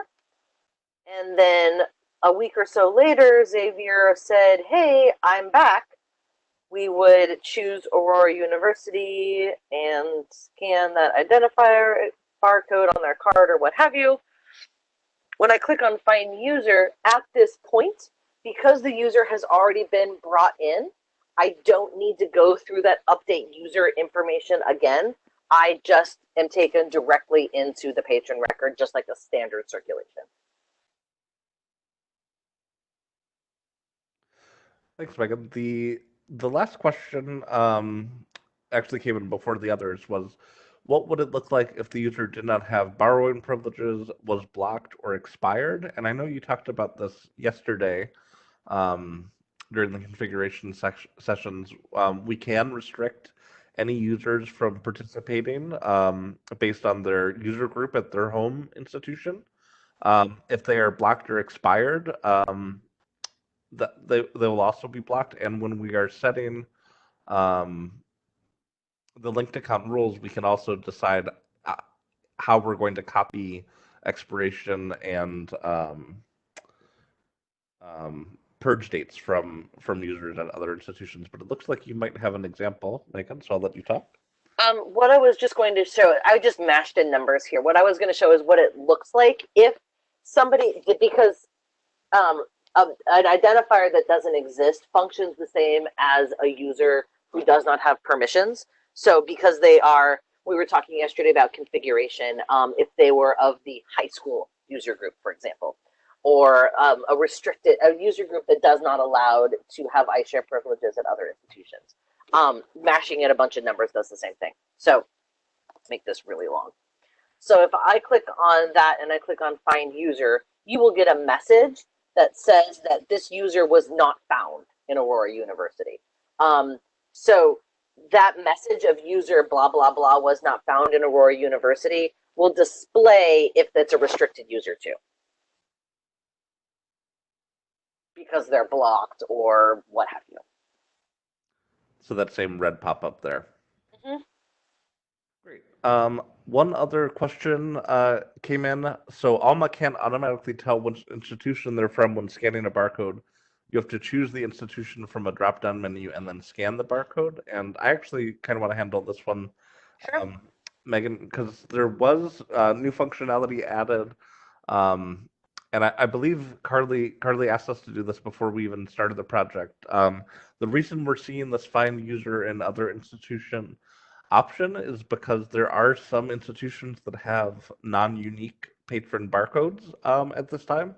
Speaker 1: and then a week or so later, Xavier said, hey, I'm back, we would choose Aurora University and scan that identifier barcode on their card or what have you. When I click on Find User, at this point, because the user has already been brought in, I don't need to go through that update user information again. I just am taken directly into the patron record, just like a standard circulation.
Speaker 2: Thanks, Megan. The last question actually came in before the others was, what would it look like if the user did not have borrowing privileges, was blocked, or expired? And I know you talked about this yesterday during the configuration sessions. We can restrict any users from participating based on their user group at their home institution. If they are blocked or expired, that they will also be blocked. And when we are setting the linked account rules, we can also decide how we're going to copy expiration and purge dates from users at other institutions. But it looks like you might have an example, Megan, so I'll let you talk.
Speaker 1: What I was just going to show, I just mashed in numbers here. What I was going to show is what it looks like if somebody, because an identifier that doesn't exist functions the same as a user who does not have permissions. So because they are we were talking yesterday about configuration, if they were of the high school user group, for example, or a user group that does not allow to have iShare privileges at other institutions. Mashing in a bunch of numbers does the same thing. So let's make this really long. So if I click on that and I click on find user, you will get a message that says that this user was not found in Aurora University. So that message of user blah, blah, blah was not found in Aurora University will display if that's a restricted user too, because they're blocked or what have you.
Speaker 2: So that same red pop-up there.
Speaker 1: Mm-hmm.
Speaker 2: Great. One other question came in. So Alma can't automatically tell which institution they're from when scanning a barcode. You have to choose the institution from a drop-down menu and then scan the barcode. And I actually kind of want to handle this one,
Speaker 1: Sure.
Speaker 2: Megan, because there was new functionality added. Um, and I believe Carly asked us to do this before we even started the project. The reason we're seeing this find user in other institution option is because there are some institutions that have non-unique patron barcodes at this time.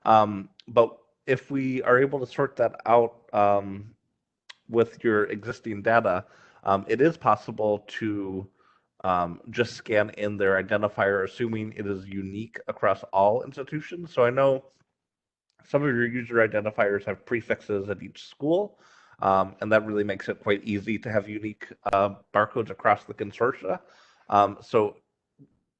Speaker 2: But if we are able to sort that out with your existing data, it is possible to just scan in their identifier, assuming it is unique across all institutions. So I know some of your user identifiers have prefixes at each school, and that really makes it quite easy to have unique barcodes across the consortia. So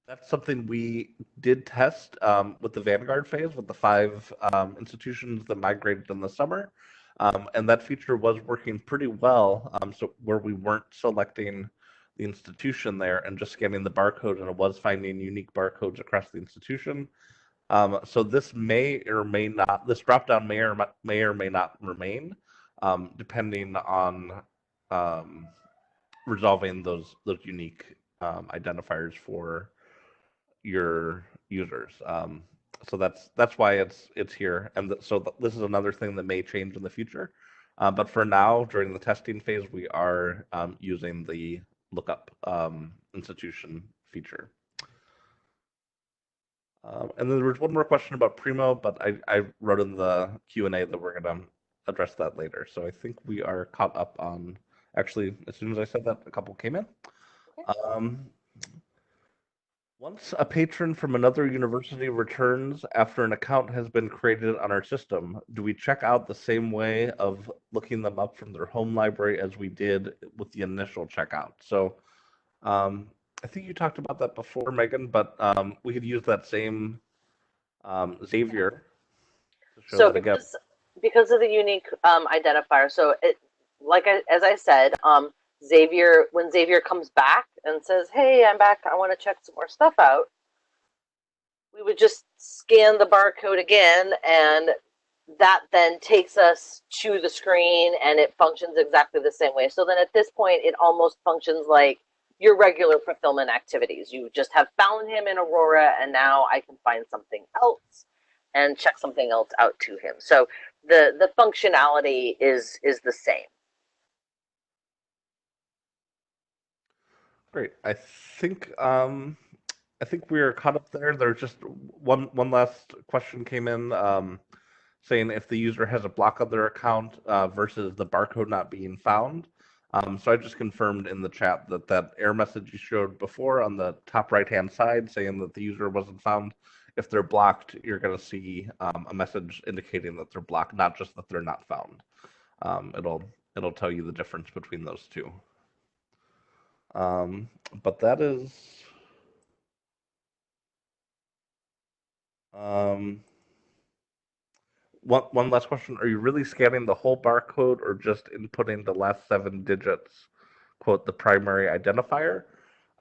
Speaker 2: that's something we did test with the Vanguard phase with the 5 institutions that migrated in the summer. And that feature was working pretty well. So where we weren't selecting the institution there and just scanning the barcode, and it was finding unique barcodes across the institution. So this may or may not, this dropdown may or may not remain, depending on um, resolving those unique identifiers for your users. So that's why it's here, and this is another thing that may change in the future. But for now, during the testing phase, we are using the lookup institution feature. And then there was one more question about Primo, but I wrote in the Q&A that we're going to address that later. So I think we are caught up on, actually, as soon as I said that, a couple came in. Um, Once a patron from another university returns after an account has been created on our system, do we check out the same way of looking them up from their home library as we did with the initial checkout? So I think you talked about that before, Megan, but we could use that same Xavier to show
Speaker 1: So
Speaker 2: that again.
Speaker 1: because of the unique identifier, so as I said, Xavier, when Xavier comes back and says, "Hey, I'm back. I want to check some more stuff out," we would just scan the barcode again, and that then takes us to the screen, and it functions exactly the same way. So then at this point, it almost functions like your regular fulfillment activities. You just have found him in Aurora, and now I can find something else and check something else out to him. So the functionality is the same.
Speaker 2: Great. I think we are caught up there. There's just one last question came in saying if the user has a block on their account versus the barcode not being found. So I just confirmed in the chat that that error message you showed before on the top right-hand side saying that the user wasn't found. If they're blocked, you're going to see a message indicating that they're blocked, not just that they're not found. It'll tell you the difference between those two. But that is um, one last question. Are you really scanning the whole barcode or just inputting the last 7 digits, quote, the primary identifier?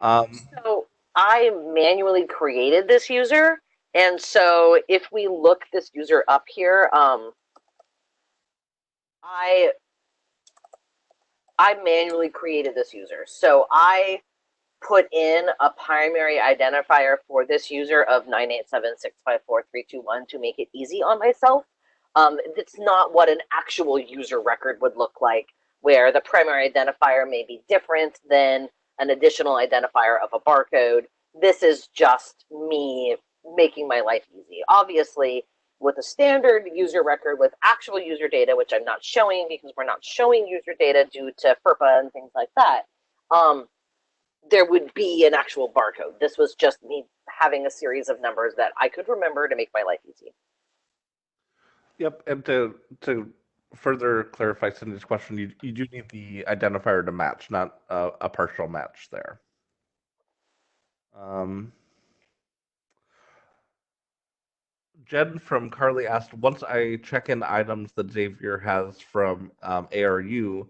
Speaker 1: So I manually created this user, and so if we look this user up here, I manually created this user. So I put in a primary identifier for this user of 987654321 to make it easy on myself. It's not what an actual user record would look like, where the primary identifier may be different than an additional identifier of a barcode. This is just me making my life easy. Obviously, with a standard user record with actual user data, which I'm not showing because we're not showing user data due to FERPA and things like that, there would be an actual barcode. This was just me having a series of numbers that I could remember to make my life easy.
Speaker 2: Yep, and to further clarify Cindy's question, you do need the identifier to match, not a partial match there. Um, Jen from Carly asked, once I check in items that Xavier has from ARU,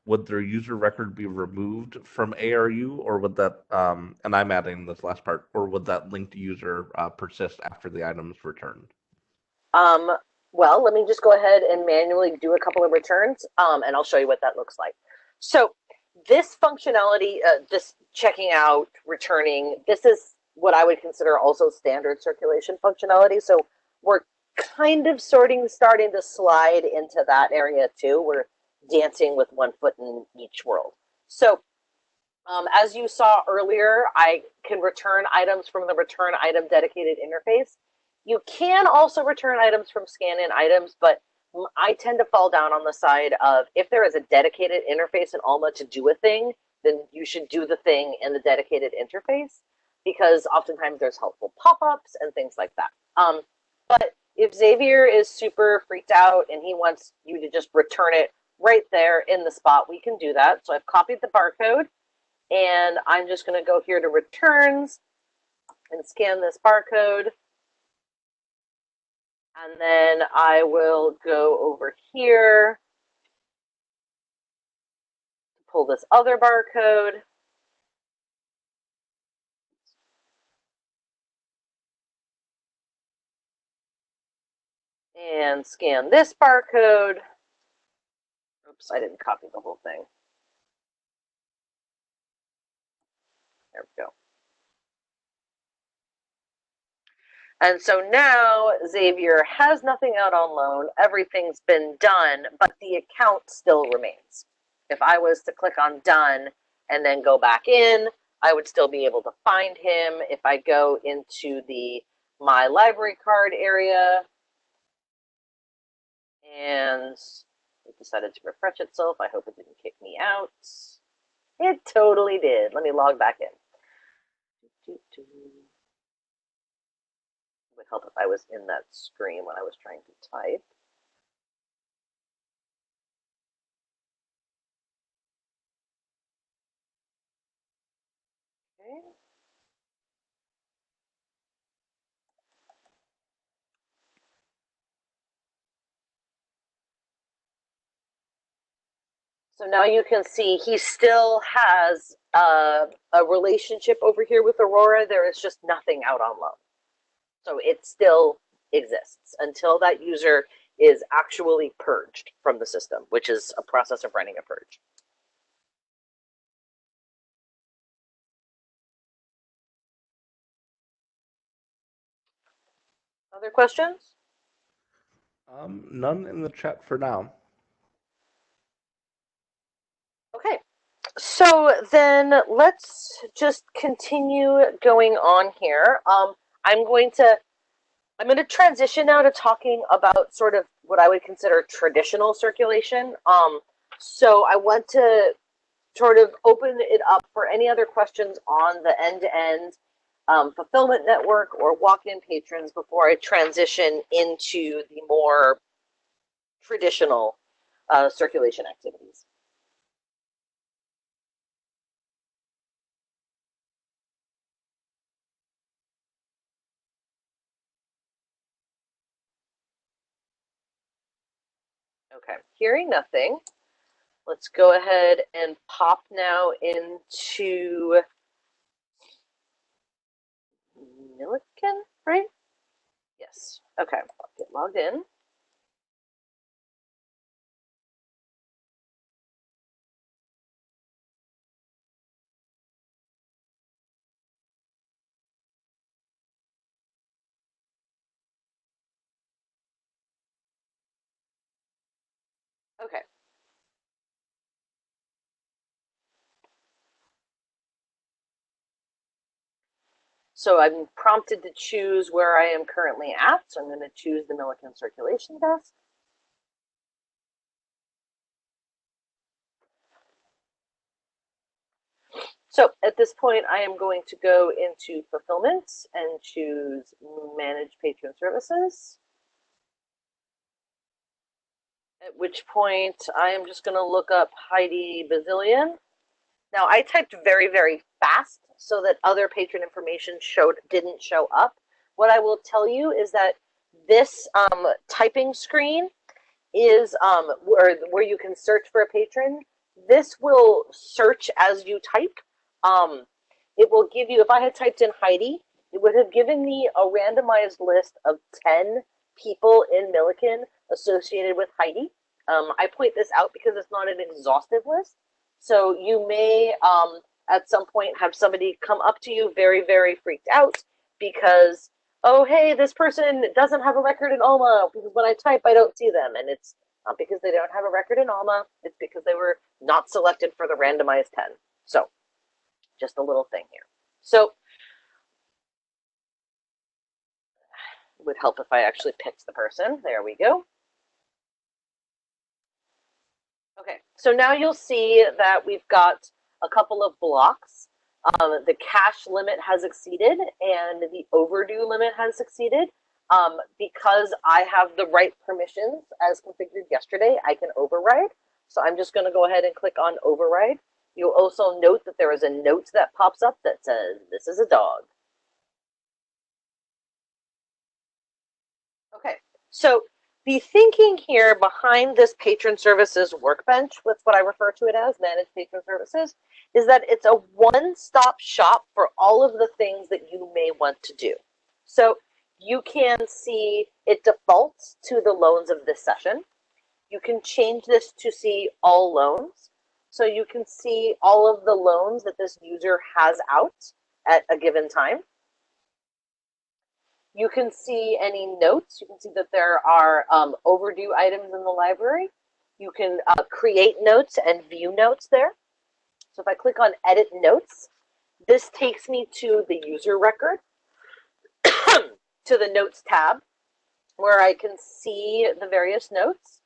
Speaker 2: would their user record be removed from ARU, or would that, and I'm adding this last part, or would that linked user persist after the item is returned?
Speaker 1: Um, well, let me just go ahead and manually do a couple of returns, and I'll show you what that looks like. So this functionality, this checking out, returning, this is what I would consider also standard circulation functionality. So we're kind of starting to slide into that area too. We're dancing with one foot in each world. So as you saw earlier, I can return items from the return item dedicated interface. You can also return items from scan-in items, but I tend to fall down on the side of if there is a dedicated interface in Alma to do a thing, then you should do the thing in the dedicated interface because oftentimes there's helpful pop-ups and things like that. But if Xavier is super freaked out and he wants you to just return it right there in the spot, we can do that. So I've copied the barcode. And I'm just going to go here to returns and scan this barcode. And then I will go over here to pull this other barcode. And scan this barcode. Oops, I didn't copy the whole thing. There we go. And so now Xavier has nothing out on loan. Everything's been done, but the account still remains. If I was to click on done and then go back in, I would still be able to find him. If I go into the My Library Card area and it decided to refresh itself, I hope it didn't kick me out. It totally did. Let me log back in. It would help if I was in that screen when I was trying to type. Okay. So now you can see he still has a relationship over here with Aurora. There is just nothing out on loan. So it still exists until that user is actually purged from the system, which is a process of running a purge. Other questions?
Speaker 2: None in the chat for now.
Speaker 1: Okay. So then let's just continue going on here. I'm going to transition now to talking about sort of what I would consider traditional circulation. So I want to sort of open it up for any other questions on the end-to-end fulfillment network or walk-in patrons before I transition into the more traditional circulation activities. Okay, hearing nothing, let's go ahead and pop now into Milliken, right? Yes. Okay, I'll get logged in. Okay. So I'm prompted to choose where I am currently at. So I'm going to choose the Milliken circulation desk. So at this point, I am going to go into fulfillment and choose manage patron services. At which point I am just going to look up Heidi Bazillion. Now I typed very, very fast so that other patron information didn't show up. What I will tell you is that this typing screen is where you can search for a patron. This will search as you type. It will give you, if I had typed in Heidi, it would have given me a randomized list of 10 people in Milliken associated with Heidi. I point this out because it's not an exhaustive list. So you may, at some point, have somebody come up to you very, very freaked out because, oh, hey, this person doesn't have a record in Alma because when I type, I don't see them. And it's not because they don't have a record in Alma. It's because they were not selected for the randomized 10. So just a little thing here. So it would help if I actually picked the person. There we go. Okay, so now you'll see that we've got a couple of blocks. The cash limit has exceeded and the overdue limit has exceeded. Because I have the right permissions as configured yesterday, I can override. So I'm just going to go ahead and click on override. You'll also note that there is a note that pops up that says, this is a dog. Okay, so the thinking here behind this patron services workbench, that's what I refer to it as, manage patron services, is that it's a one-stop shop for all of the things that you may want to do. So you can see it defaults to the loans of this session. You can change this to see all loans. So you can see all of the loans that this user has out at a given time. You can see any notes. You can see that there are overdue items in the library. You can create notes and view notes there. So if I click on edit notes, this takes me to the user record, to the notes tab, where I can see the various notes.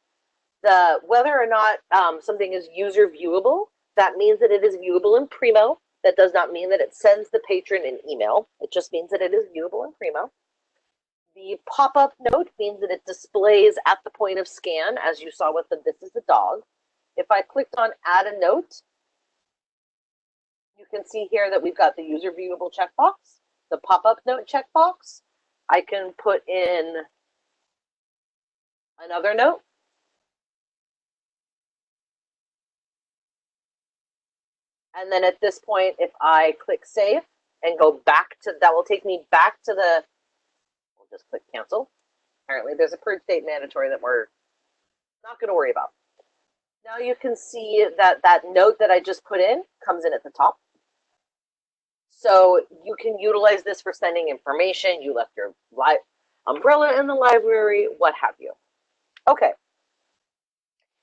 Speaker 1: Whether or not something is user viewable, that means that it is viewable in Primo. That does not mean that it sends the patron an email. It just means that it is viewable in Primo. The pop-up note means that it displays at the point of scan, as you saw with the this is a dog. If I clicked on add a note, you can see here that we've got the user viewable checkbox, the pop-up note checkbox. I can put in another note. And then at this point, if I click save and go back to, that will take me back to the, we'll just click cancel. Apparently there's a purge state mandatory that we're not going to worry about. Now you can see that that note that I just put in comes in at the top. So you can utilize this for sending information. You left your umbrella in the library, what have you. Okay.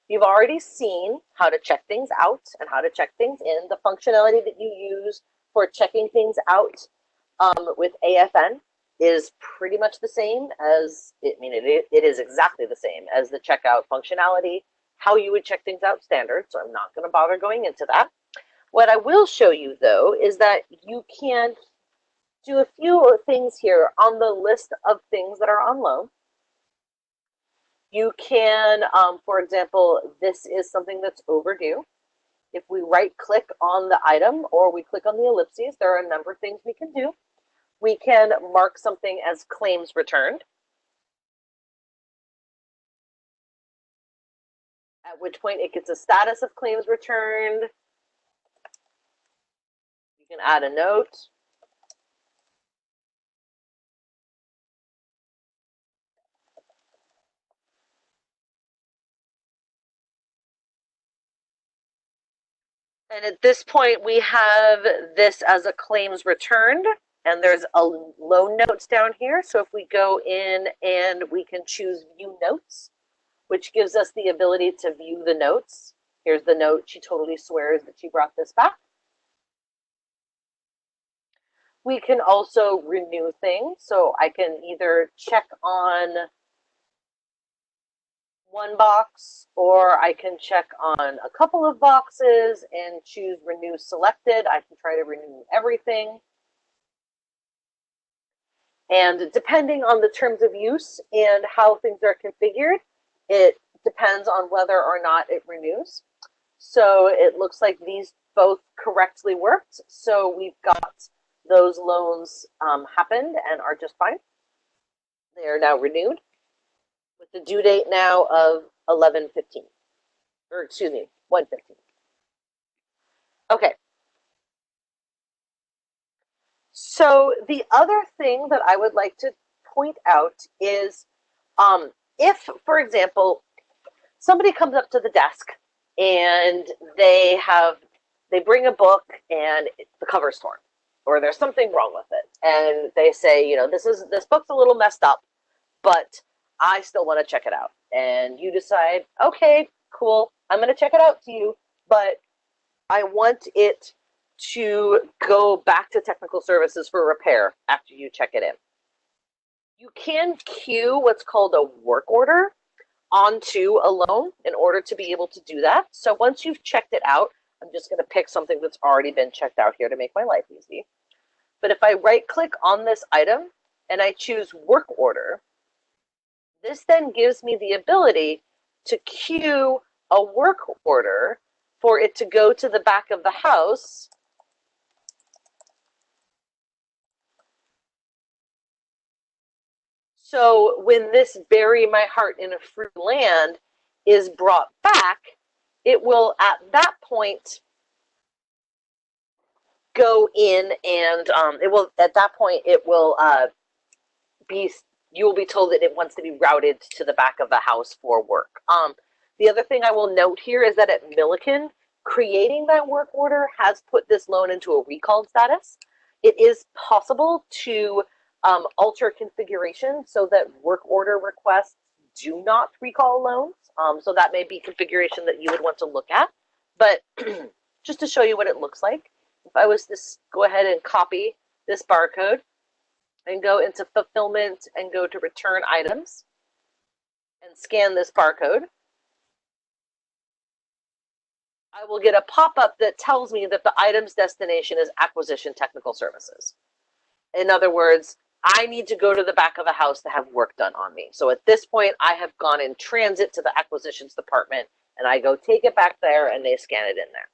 Speaker 1: You've already seen how to check things out and how to check things in. The functionality that you use for checking things out with AFN is pretty much the same as, it is exactly the same as the checkout functionality, how you would check things out standard, so I'm not going to bother going into that. What I will show you, though, is that you can do a few things here on the list of things that are on loan. You can, for example, this is something that's overdue. If we right-click on the item or we click on the ellipses, there are a number of things we can do. We can mark something as claims returned, at which point it gets a status of claims returned. You can add a note. And at this point, we have this as a claims returned, and there's a loan notes down here. So if we go in and we can choose view notes, which gives us the ability to view the notes. Here's the note. She totally swears that she brought this back. We can also renew things. So I can either check on one box, or I can check on a couple of boxes and choose renew selected. I can try to renew everything. And depending on the terms of use and how things are configured, it depends on whether or not it renews. So it looks like these both correctly worked. So we've got those loans happened and are just fine. They are now renewed with the due date now of 11/15, or excuse me, 1/15. Okay. So the other thing that I would like to point out is if, for example, somebody comes up to the desk and they bring a book and the cover's torn, or there's something wrong with it, and they say, this book's a little messed up, but I still want to check it out. And you decide, okay, cool, I'm going to check it out to you, but I want it to go back to technical services for repair after you check it in. You can queue what's called a work order onto a loan in order to be able to do that. So once you've checked it out, I'm just going to pick something that's already been checked out here to make my life easy. But if I right click on this item and I choose work order, this then gives me the ability to queue a work order for it to go to the back of the house So when this bury my heart in a free land is brought back, it will at that point go in and it will be you will be told that it wants to be routed to the back of the house for work. The other thing I will note here is that at Milliken, creating that work order has put this loan into a recalled status. It is possible to alter configuration so that work order requests do not recall loans. So that may be configuration that you would want to look at. But just to show you what it looks like, if I was to go ahead and copy this barcode and go into fulfillment and go to return items and scan this barcode, I will get a pop-up that tells me that the item's destination is acquisition technical services. In other words, I need to go to the back of a house to have work done on me. So at this point, I have gone in transit to the acquisitions department and I go take it back there and they scan it in there.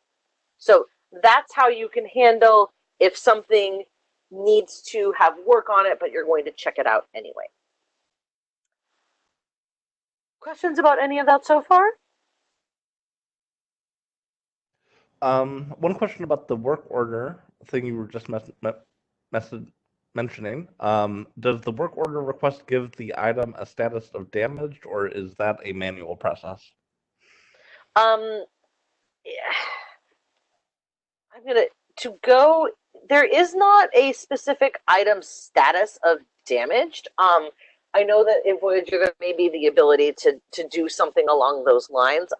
Speaker 1: So that's how you can handle if something needs to have work on it, but you're going to check it out anyway. Questions about any of that so far?
Speaker 2: One question about the work order thing you were just mentioning. Does the work order request give the item a status of damaged, or is that a manual process?
Speaker 1: Um, I'm gonna to go. There is not a specific item status of damaged. I know that in Voyager there may be the ability to do something along those lines.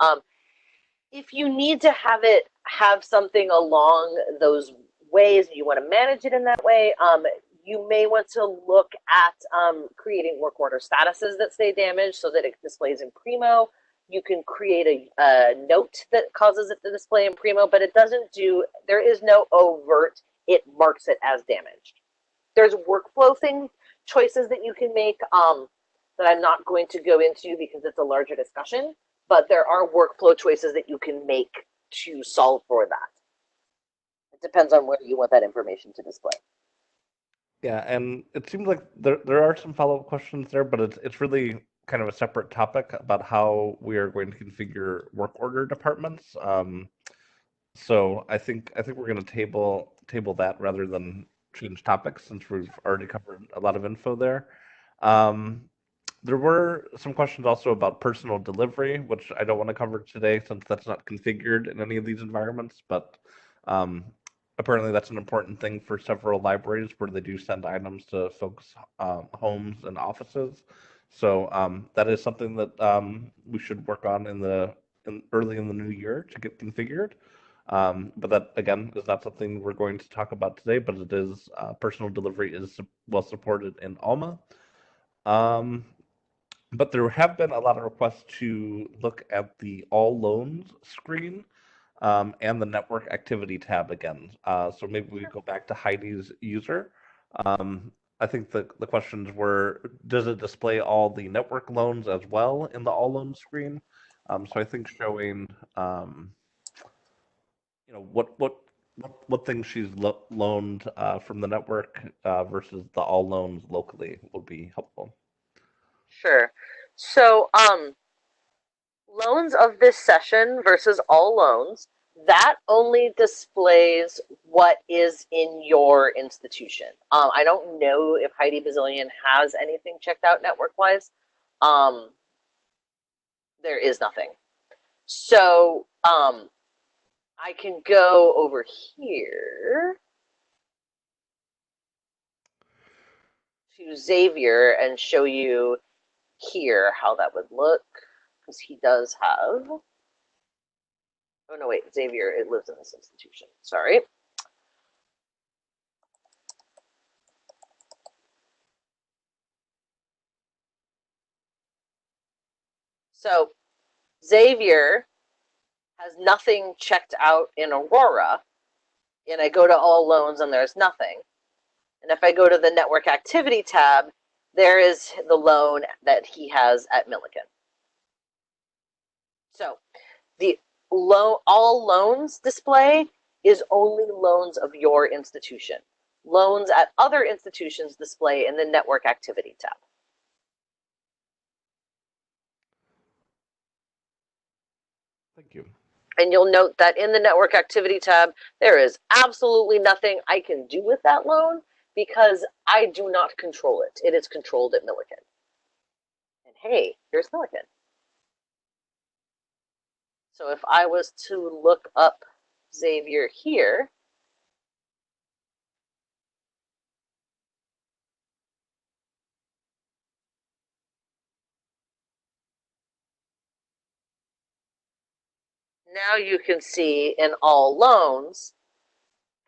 Speaker 1: If you need to have it have something along those ways, and you want to manage it in that way, you may want to look at creating work order statuses that stay damaged so that it displays in Primo. You can create a note that causes it to display in Primo, but it doesn't do, there is no overt, it marks it as damaged. There's workflow choices that you can make that I'm not going to go into because it's a larger discussion, but there are workflow choices that you can make to solve for that. It depends on where you want that information to display.
Speaker 2: Yeah, and it seems like there are some follow-up questions there, but it's really kind of a separate topic about how we are going to configure work order departments. So I think we're going to table that rather than change topics since we've already covered a lot of info there. Um, there were some questions also about personal delivery, which I don't want to cover today since that's not configured in any of these environments, but um, apparently that's an important thing for several libraries where they do send items to folks' homes and offices. So that is something that we should work on early in the new year to get configured. But that, again, is not something we're going to talk about today, but it is personal delivery is well supported in Alma. Um, but there have been a lot of requests to look at the all loans screen and the network activity tab again. So maybe we go back to Heidi's user. Um, I think the questions were, does it display all the network loans as well in the all loans screen? So I think showing, what things she's loaned from the network versus the all loans locally would be helpful.
Speaker 1: Sure. So, loans of this session versus all loans, that only displays what is in your institution. I don't know if Heidi Bazillion has anything checked out network-wise. Um, there is nothing. So, I can go over here to Xavier and show you here how that would look, because he does have. Oh no, wait, Xavier, it lives in this institution. Sorry. So Xavier has nothing checked out in Aurora, and I go to all loans and there's nothing. And if I go to the network activity tab, there is the loan that he has at Milliken. So the all loans display is only loans of your institution. Loans at other institutions display in the network activity tab.
Speaker 2: Thank you.
Speaker 1: And you'll note that in the network activity tab, there is absolutely nothing I can do with that loan because I do not control it. It is controlled at Milliken. And hey, here's Milliken. So if I was to look up Xavier here, now you can see in all loans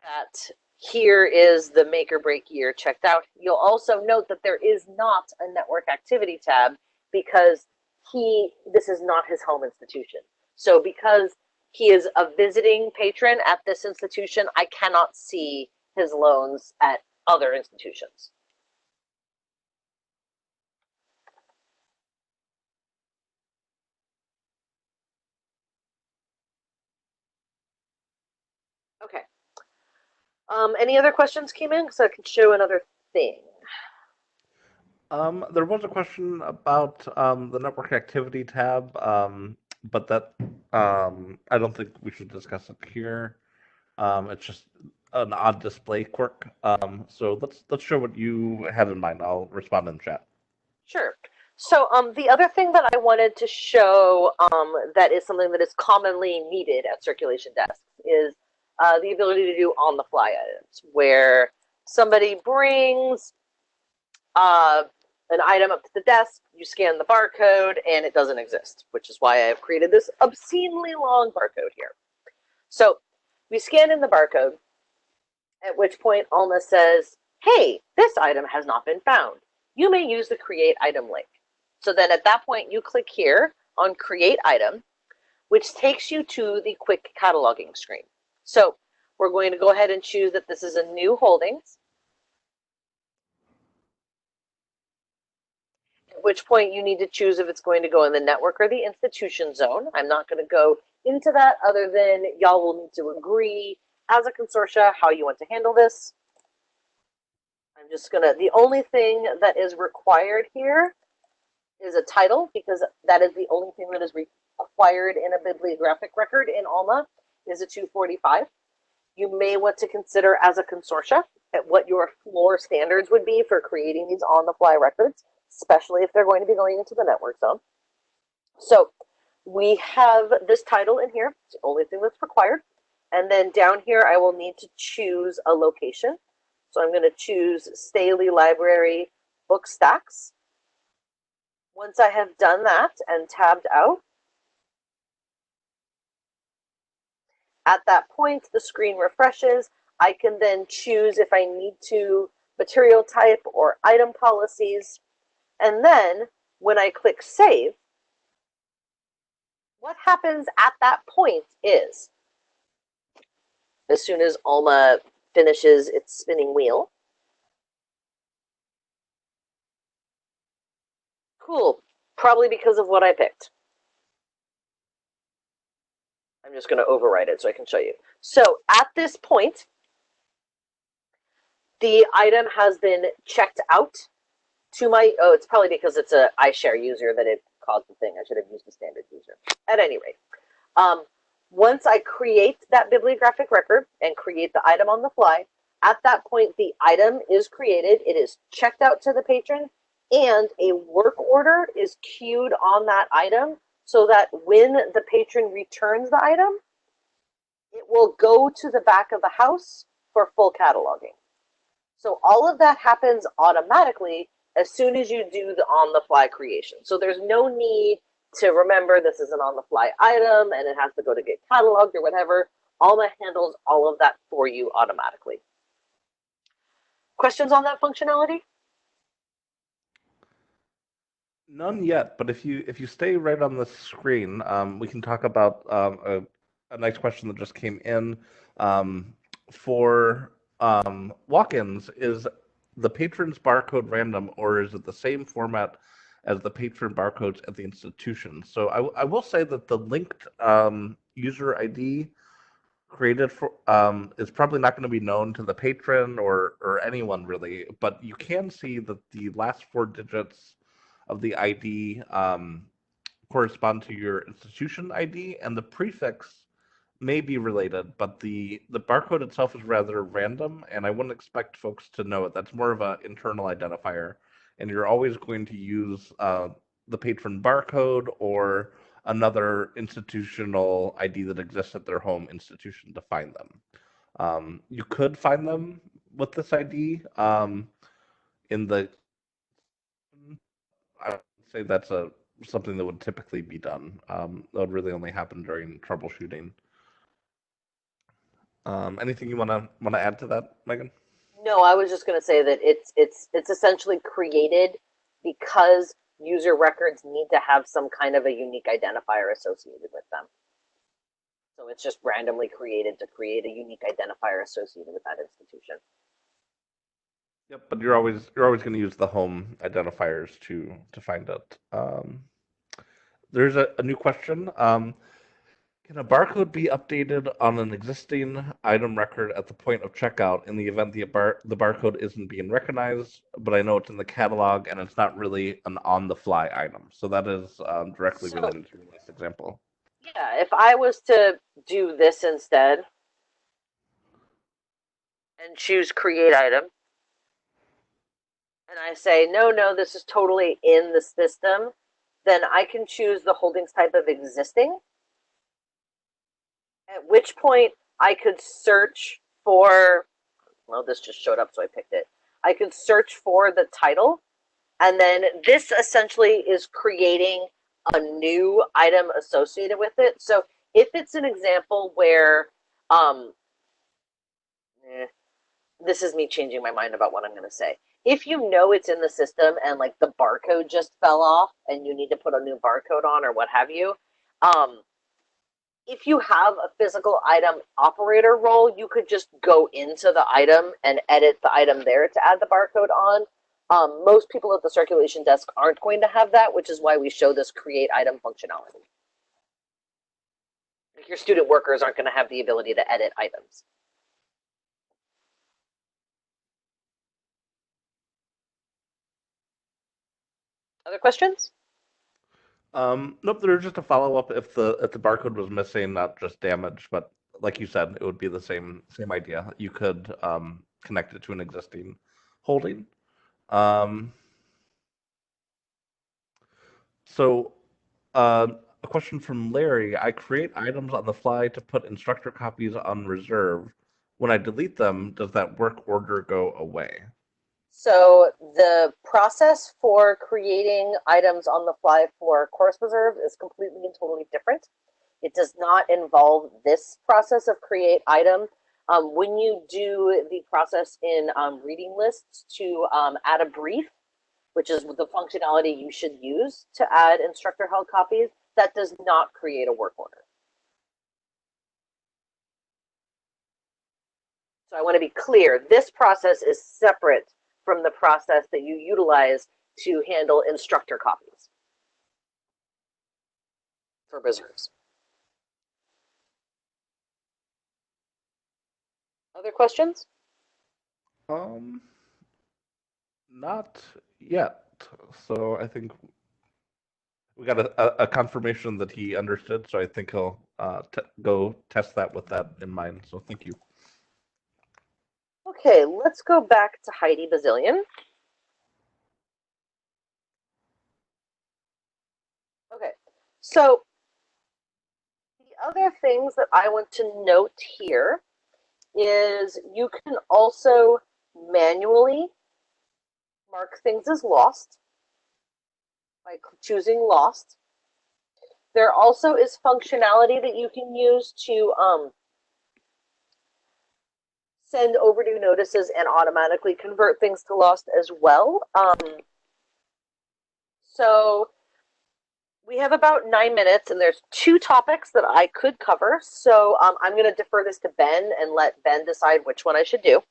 Speaker 1: that here is the make or break year checked out. You'll also note that there is not a network activity tab because this is not his home institution. So because he is a visiting patron at this institution, I cannot see his loans at other institutions. Okay. Any other questions came in? Because I can show another thing.
Speaker 2: There was a question about the network activity tab, but that I don't think we should discuss it here. It's just an odd display quirk. So let's show what you had in mind. I'll respond in chat.
Speaker 1: Sure. So the other thing that I wanted to show that is something that is commonly needed at circulation desks is the ability to do on-the-fly items, where somebody brings uh, an item up to the desk, you scan the barcode, and it doesn't exist, which is why I've created this obscenely long barcode here. So we scan in the barcode, at which point Alma says, hey, this item has not been found. You may use the create item link. So then at that point, you click here on create item, which takes you to the quick cataloging screen. So we're going to go ahead and choose that this is a new holdings, at which point you need to choose if it's going to go in the network or the institution zone. I'm not going to go into that other than y'all will need to agree as a consortia how you want to handle this. I'm just going to, the only thing that is required here is a title, because that is the only thing that is required in a bibliographic record in Alma is a 245. You may want to consider as a consortia at what your floor standards would be for creating these on-the-fly records, especially if they're going to be going into the network zone. So we have this title in here. It's the only thing that's required. And then down here, I will need to choose a location. So I'm going to choose Staley Library Book Stacks. Once I have done that and tabbed out, At that point, the screen refreshes. I can then choose if I need to material type or item policies. And then when I click save, what happens at that point is as soon as Alma finishes its spinning wheel, cool, probably because of what I picked. I'm just going to overwrite it so I can show you. So at this point, the item has been checked out to my, oh, it's probably because it's a iShare user that it caused the thing. I should have used a standard user. At any rate, um, once I create that bibliographic record and create the item on the fly, at that point, the item is created, it is checked out to the patron, and a work order is queued on that item so that when the patron returns the item, it will go to the back of the house for full cataloging. So all of that happens automatically as soon as you do the on-the-fly creation. So there's no need to remember this is an on-the-fly item and it has to go to get cataloged or whatever. Alma handles all of that for you automatically. Questions on that functionality?
Speaker 2: None yet, but if you stay right on the screen, we can talk about a nice question that just came in for walk-ins. Is the patron's barcode random, or is it the same format as the patron barcodes at the institution? So I will say that the linked user ID created for is probably not going to be known to the patron or anyone really, but you can see that the last four digits of the ID correspond to your institution ID, and the prefix may be related, but the barcode itself is rather random, and I wouldn't expect folks to know it. That's more of an internal identifier, and you're always going to use the patron barcode or another institutional ID that exists at their home institution to find them. You could find them with this ID in the. I would say that's a something that would typically be done. That would really only happen during troubleshooting. Anything you wanna add to that, Megan?
Speaker 1: No, I was just going to say that it's essentially created because user records need to have some kind of a unique identifier associated with them. So it's just randomly created to create a unique identifier associated with that institution.
Speaker 2: Yep, but you're always going to use the home identifiers to find it. There's a new question. Can a barcode be updated on an existing item record at the point of checkout in the event the barcode isn't being recognized, but I know it's in the catalog and it's not really an on-the-fly item? So that is directly
Speaker 1: So
Speaker 2: related to your last example.
Speaker 1: yeah, if I was to do this instead and choose create item, and I say, no, no, this is totally in the system, then I can choose the holdings type of existing, at which point I could search for, well, this just showed up, so I picked it. I could search for the title, and then this essentially is creating a new item associated with it. So if it's an example where, um, eh, this is me changing my mind about what I'm going to say. If you know it's in the system and like the barcode just fell off and you need to put a new barcode on or what have you, um, if you have a physical item operator role, you could just go into the item and edit the item there to add the barcode on. Most people at the circulation desk aren't going to have that, which is why we show this create item functionality. Like your student workers aren't going to have the ability to edit items. Other questions?
Speaker 2: Nope, there's just a follow-up if the barcode was missing, not just damaged, but like you said, it would be the same idea. You could connect it to an existing holding. Um, so a question from Larry. I create items on the fly to put instructor copies on reserve. When I delete them, does that work order go away?
Speaker 1: So the process for creating items on the fly for course reserve is completely and totally different. It does not involve this process of create item. When you do the process in reading lists to add a brief, which is the functionality you should use to add instructor held copies, that does not create a work order. So I want to be clear, this process is separate from the process that you utilize to handle instructor copies for reserves. Other questions?
Speaker 2: Um, Not yet. So I think we got a confirmation that he understood. So I think he'll go test that with that in mind. So thank you.
Speaker 1: Okay, let's go back to Heidi Bazillion. Okay, so the other things that I want to note here is you can also manually mark things as lost by choosing lost. There also is functionality that you can use to send overdue notices and automatically convert things to lost as well. So we have about 9 minutes, and there's 2 topics that I could cover. So I'm going to defer this to Ben and let Ben decide which one I should do.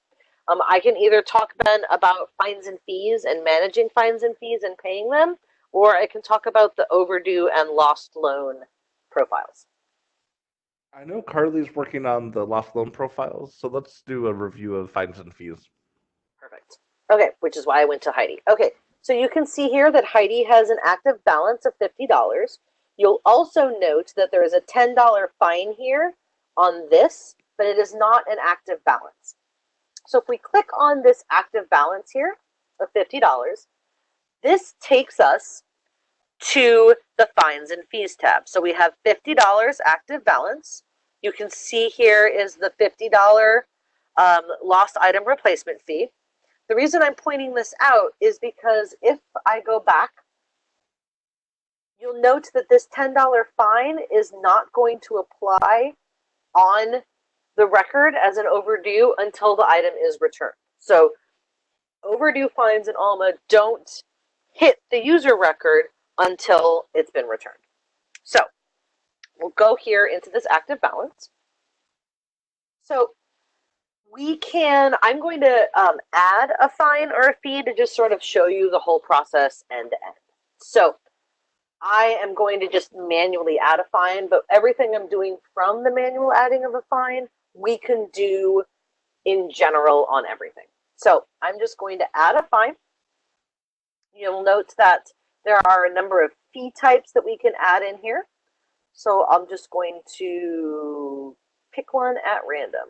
Speaker 1: I can either talk, Ben, about fines and fees and managing fines and fees and paying them, or I can talk about the overdue and lost loan profiles.
Speaker 2: I know Carly's working on the lost loan profiles, so let's do a review of fines and fees.
Speaker 1: Perfect. Okay, which is why I went to Heidi. Okay, so you can see here that Heidi has an active balance of $50. You'll also note that there is a $10 fine here on this, but it is not an active balance. So if we click on this active balance here of $50, this takes us to the fines and fees tab. So we have $50 active balance. You can see here is the $50 lost item replacement fee. The reason I'm pointing this out is because if I go back, you'll note that this $10 fine is not going to apply on the record as an overdue until the item is returned. So overdue fines in Alma don't hit the user record until it's been returned. So we'll go here into this active balance. So I'm going to add a fine or a fee to just sort of show you the whole process end to end. So I am going to just manually add a fine, but everything I'm doing from the manual adding of a fine, we can do in general on everything. So I'm just going to add a fine. You'll note that there are a number of fee types that we can add in here. So I'm just going to pick one at random.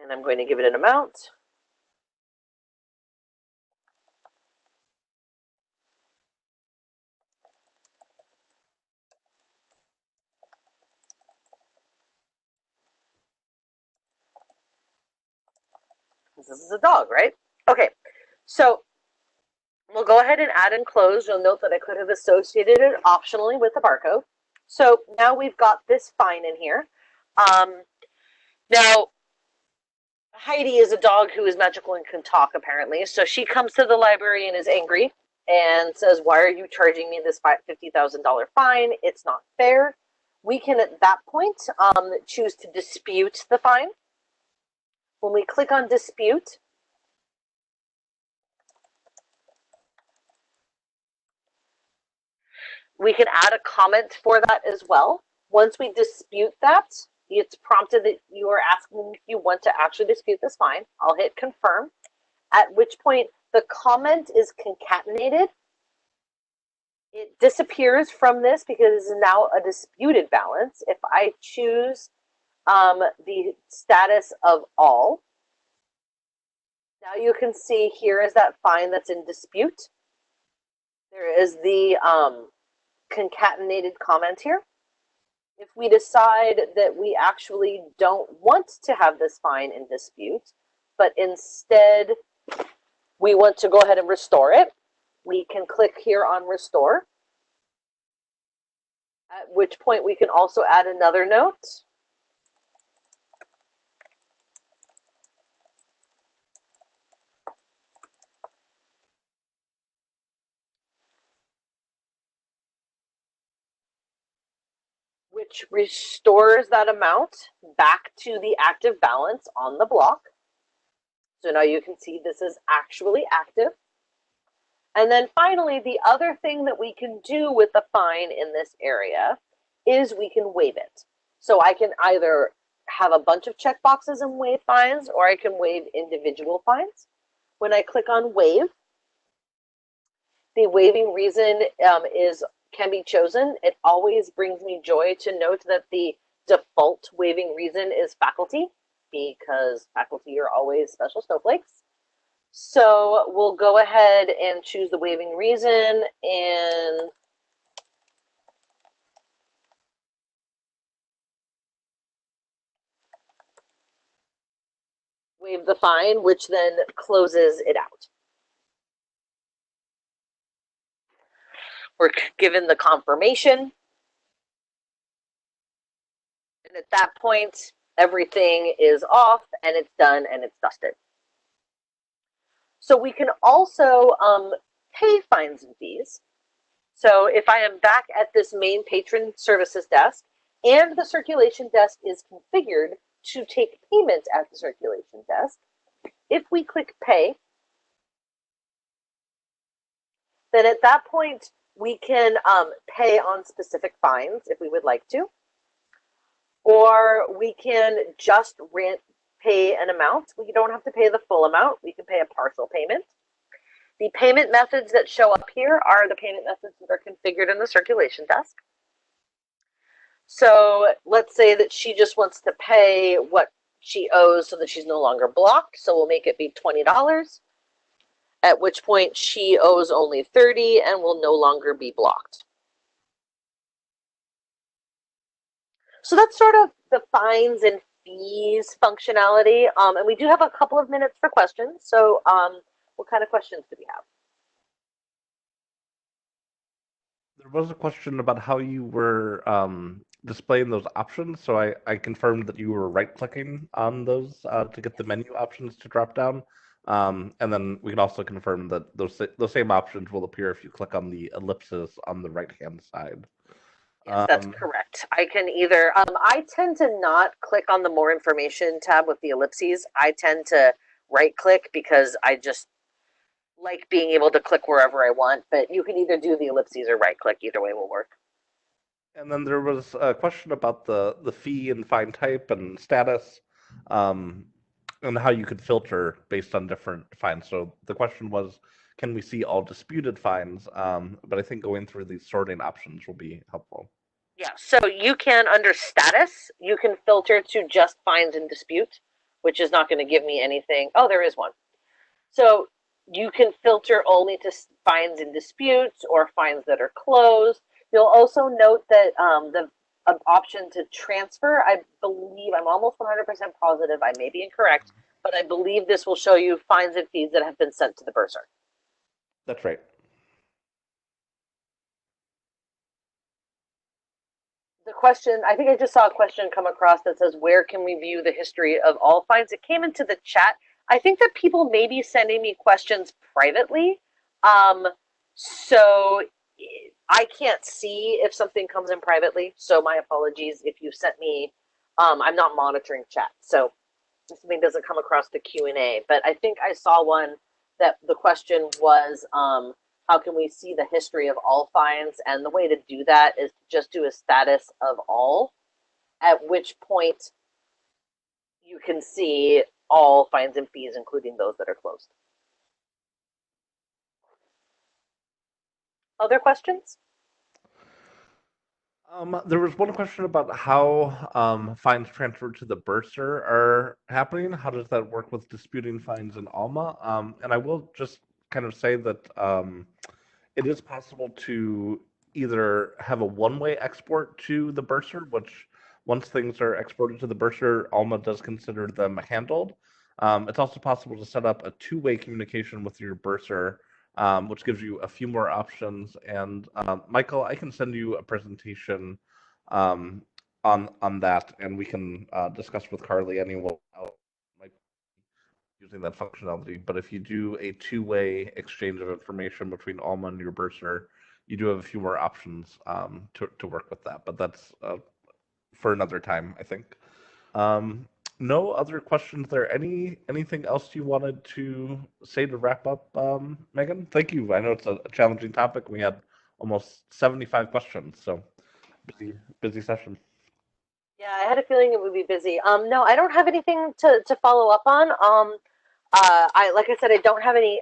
Speaker 1: And I'm going to give it an amount. This is a dog, right? Okay, so we'll go ahead and add and close. You'll note that I could have associated it optionally with the barcode. So now we've got this fine in here. Now, Heidi is a dog who is magical and can talk, apparently. So she comes to the library and is angry and says, why are you charging me this $50,000 fine? It's not fair. We can, at that point, choose to dispute the fine. When we click on dispute, we can add a comment for that as well. Once we dispute that, it's prompted that you are asking if you want to actually dispute this fine. I'll hit confirm, at which point the comment is concatenated. It disappears from this because it is now a disputed balance. If I choose the status of all, now you can see here is that fine that's in dispute. There is the concatenated comment here. If we decide that we actually don't want to have this fine in dispute, but instead we want to go ahead and restore it, we can click here on restore, at which point we can also add another note. Which restores that amount back to the active balance on the block. So now you can see this is actually active. And then finally, the other thing that we can do with the fine in this area is we can waive it. So I can either have a bunch of checkboxes and waive fines, or I can waive individual fines. When I click on waive, the waiving reason can be chosen. It always brings me joy to note that the default waiving reason is faculty, because faculty are always special snowflakes. So we'll go ahead and choose the waiving reason and waive the fine, which then closes it out. We're given the confirmation. And at that point, everything is off and it's done and it's dusted. So we can also pay fines and fees. So if I am back at this main patron services desk and the circulation desk is configured to take payment at the circulation desk, if we click pay, then at that point we can pay on specific fines if we would like to, or we can just pay an amount. We don't have to pay the full amount. We can pay a partial payment. The payment methods that show up here are the payment methods that are configured in the circulation desk. So let's say that she just wants to pay what she owes so that she's no longer blocked. So we'll make it be $20, at which point she owes only $30 and will no longer be blocked. So that's sort of the fines and fees functionality. And we do have a couple of minutes for questions. So what kind of questions do we have?
Speaker 2: There was a question about how you were displaying those options. So I confirmed that you were right-clicking on those to get the menu options to drop down. And then we can also confirm that those same options will appear if you click on the ellipses on the right-hand side.
Speaker 1: Yes, that's correct. I can either, I tend to not click on the more information tab with the ellipses. I tend to right-click because I just like being able to click wherever I want, but you can either do the ellipses or right-click. Either way will work.
Speaker 2: And then there was a question about the fee and fine type and status, and how you could filter based on different fines. So the question was, can we see all disputed fines? But I think going through these sorting options will be helpful.
Speaker 1: Yeah, so you can, under status, you can filter to just fines in dispute, which is not going to give me anything. Oh, there is one. So you can filter only to fines in dispute or fines that are closed. You'll also note that the option to transfer, I believe, I'm almost 100% positive, I may be incorrect, but I believe this will show you fines and fees that have been sent to the bursar.
Speaker 2: That's right.
Speaker 1: The question, I think I just saw a question come across that says, where can we view the history of all fines? It came into the chat. I think that people may be sending me questions privately. So I can't see if something comes in privately. So my apologies if you sent me, I'm not monitoring chat. So if something doesn't come across the Q&A, but I think I saw one that the question was, how can we see the history of all fines? And the way to do that is just do a status of all, at which point you can see all fines and fees, including those that are closed. Other questions?
Speaker 2: There was one question about how fines transferred to the bursar are happening. How does that work with disputing fines in Alma? And I will just kind of say that it is possible to either have a one-way export to the bursar, which once things are exported to the bursar, Alma does consider them handled. It's also possible to set up a two-way communication with your bursar, which gives you a few more options. And Michael, I can send you a presentation um, on that, and we can discuss with Carly anyway how might be using that functionality. But if you do a two-way exchange of information between Alma and your bursar, you do have a few more options to work with that. But that's for another time, I think. Um, no other questions there. Anything else you wanted to say to wrap up, Megan? Thank you. I know it's a challenging topic. We had almost 75 questions, so busy session.
Speaker 1: Yeah, I had a feeling it would be busy. No, I don't have anything to follow up on. I like I said, I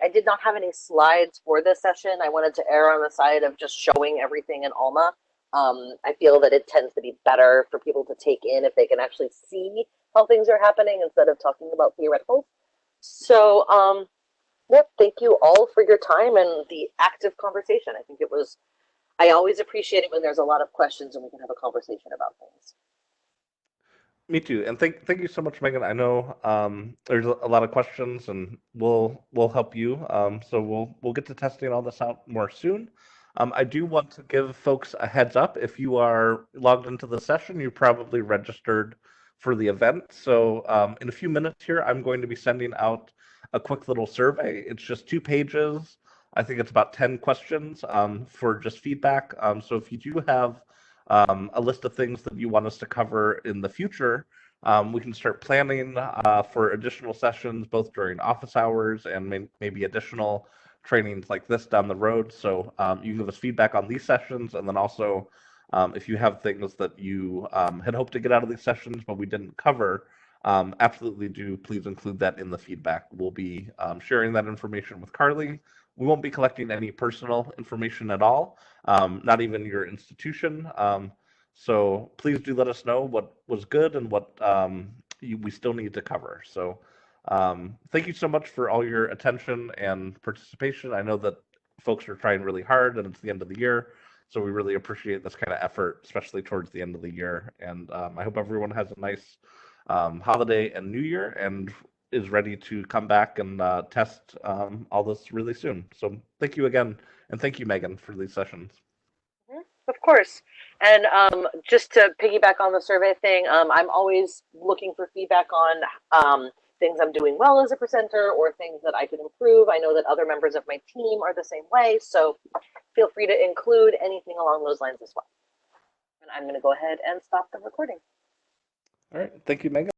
Speaker 1: did not have any slides for this session. I wanted to err on the side of just showing everything in Alma. I feel that it tends to be better for people to take in if they can actually see how things are happening instead of talking about theoreticals. So, yep, thank you all for your time and the active conversation. I think it was, I always appreciate it when there's a lot of questions and we can have a conversation about things.
Speaker 2: Me too, and thank you so much, Megan. I know there's a lot of questions, and we'll help you. So we'll get to testing all this out more soon. I do want to give folks a heads up. If you are logged into the session, you probably registered for the event. So in a few minutes here, I'm going to be sending out a quick little survey. It's just 2 pages. I think it's about 10 questions for just feedback. So if you do have a list of things that you want us to cover in the future, we can start planning for additional sessions, both during office hours and maybe additional trainings like this down the road. So you can give us feedback on these sessions, and then also if you have things that you had hoped to get out of these sessions but we didn't cover, absolutely do please include that in the feedback. We'll be sharing that information with Carly. We won't be collecting any personal information at all, not even your institution. So please do let us know what was good and what we still need to cover. So thank you so much for all your attention and participation. I know that folks are trying really hard and it's the end of the year. So we really appreciate this kind of effort, especially towards the end of the year. And I hope everyone has a nice holiday and New Year and is ready to come back and test all this really soon. So thank you again, and thank you, Megan, for these sessions.
Speaker 1: Mhm. Of course. And just to piggyback on the survey thing, I'm always looking for feedback on things I'm doing well as a presenter or things that I could improve. I know that other members of my team are the same way, so feel free to include anything along those lines as well. And I'm going to go ahead and stop the recording.
Speaker 2: All right. Thank you, Megan.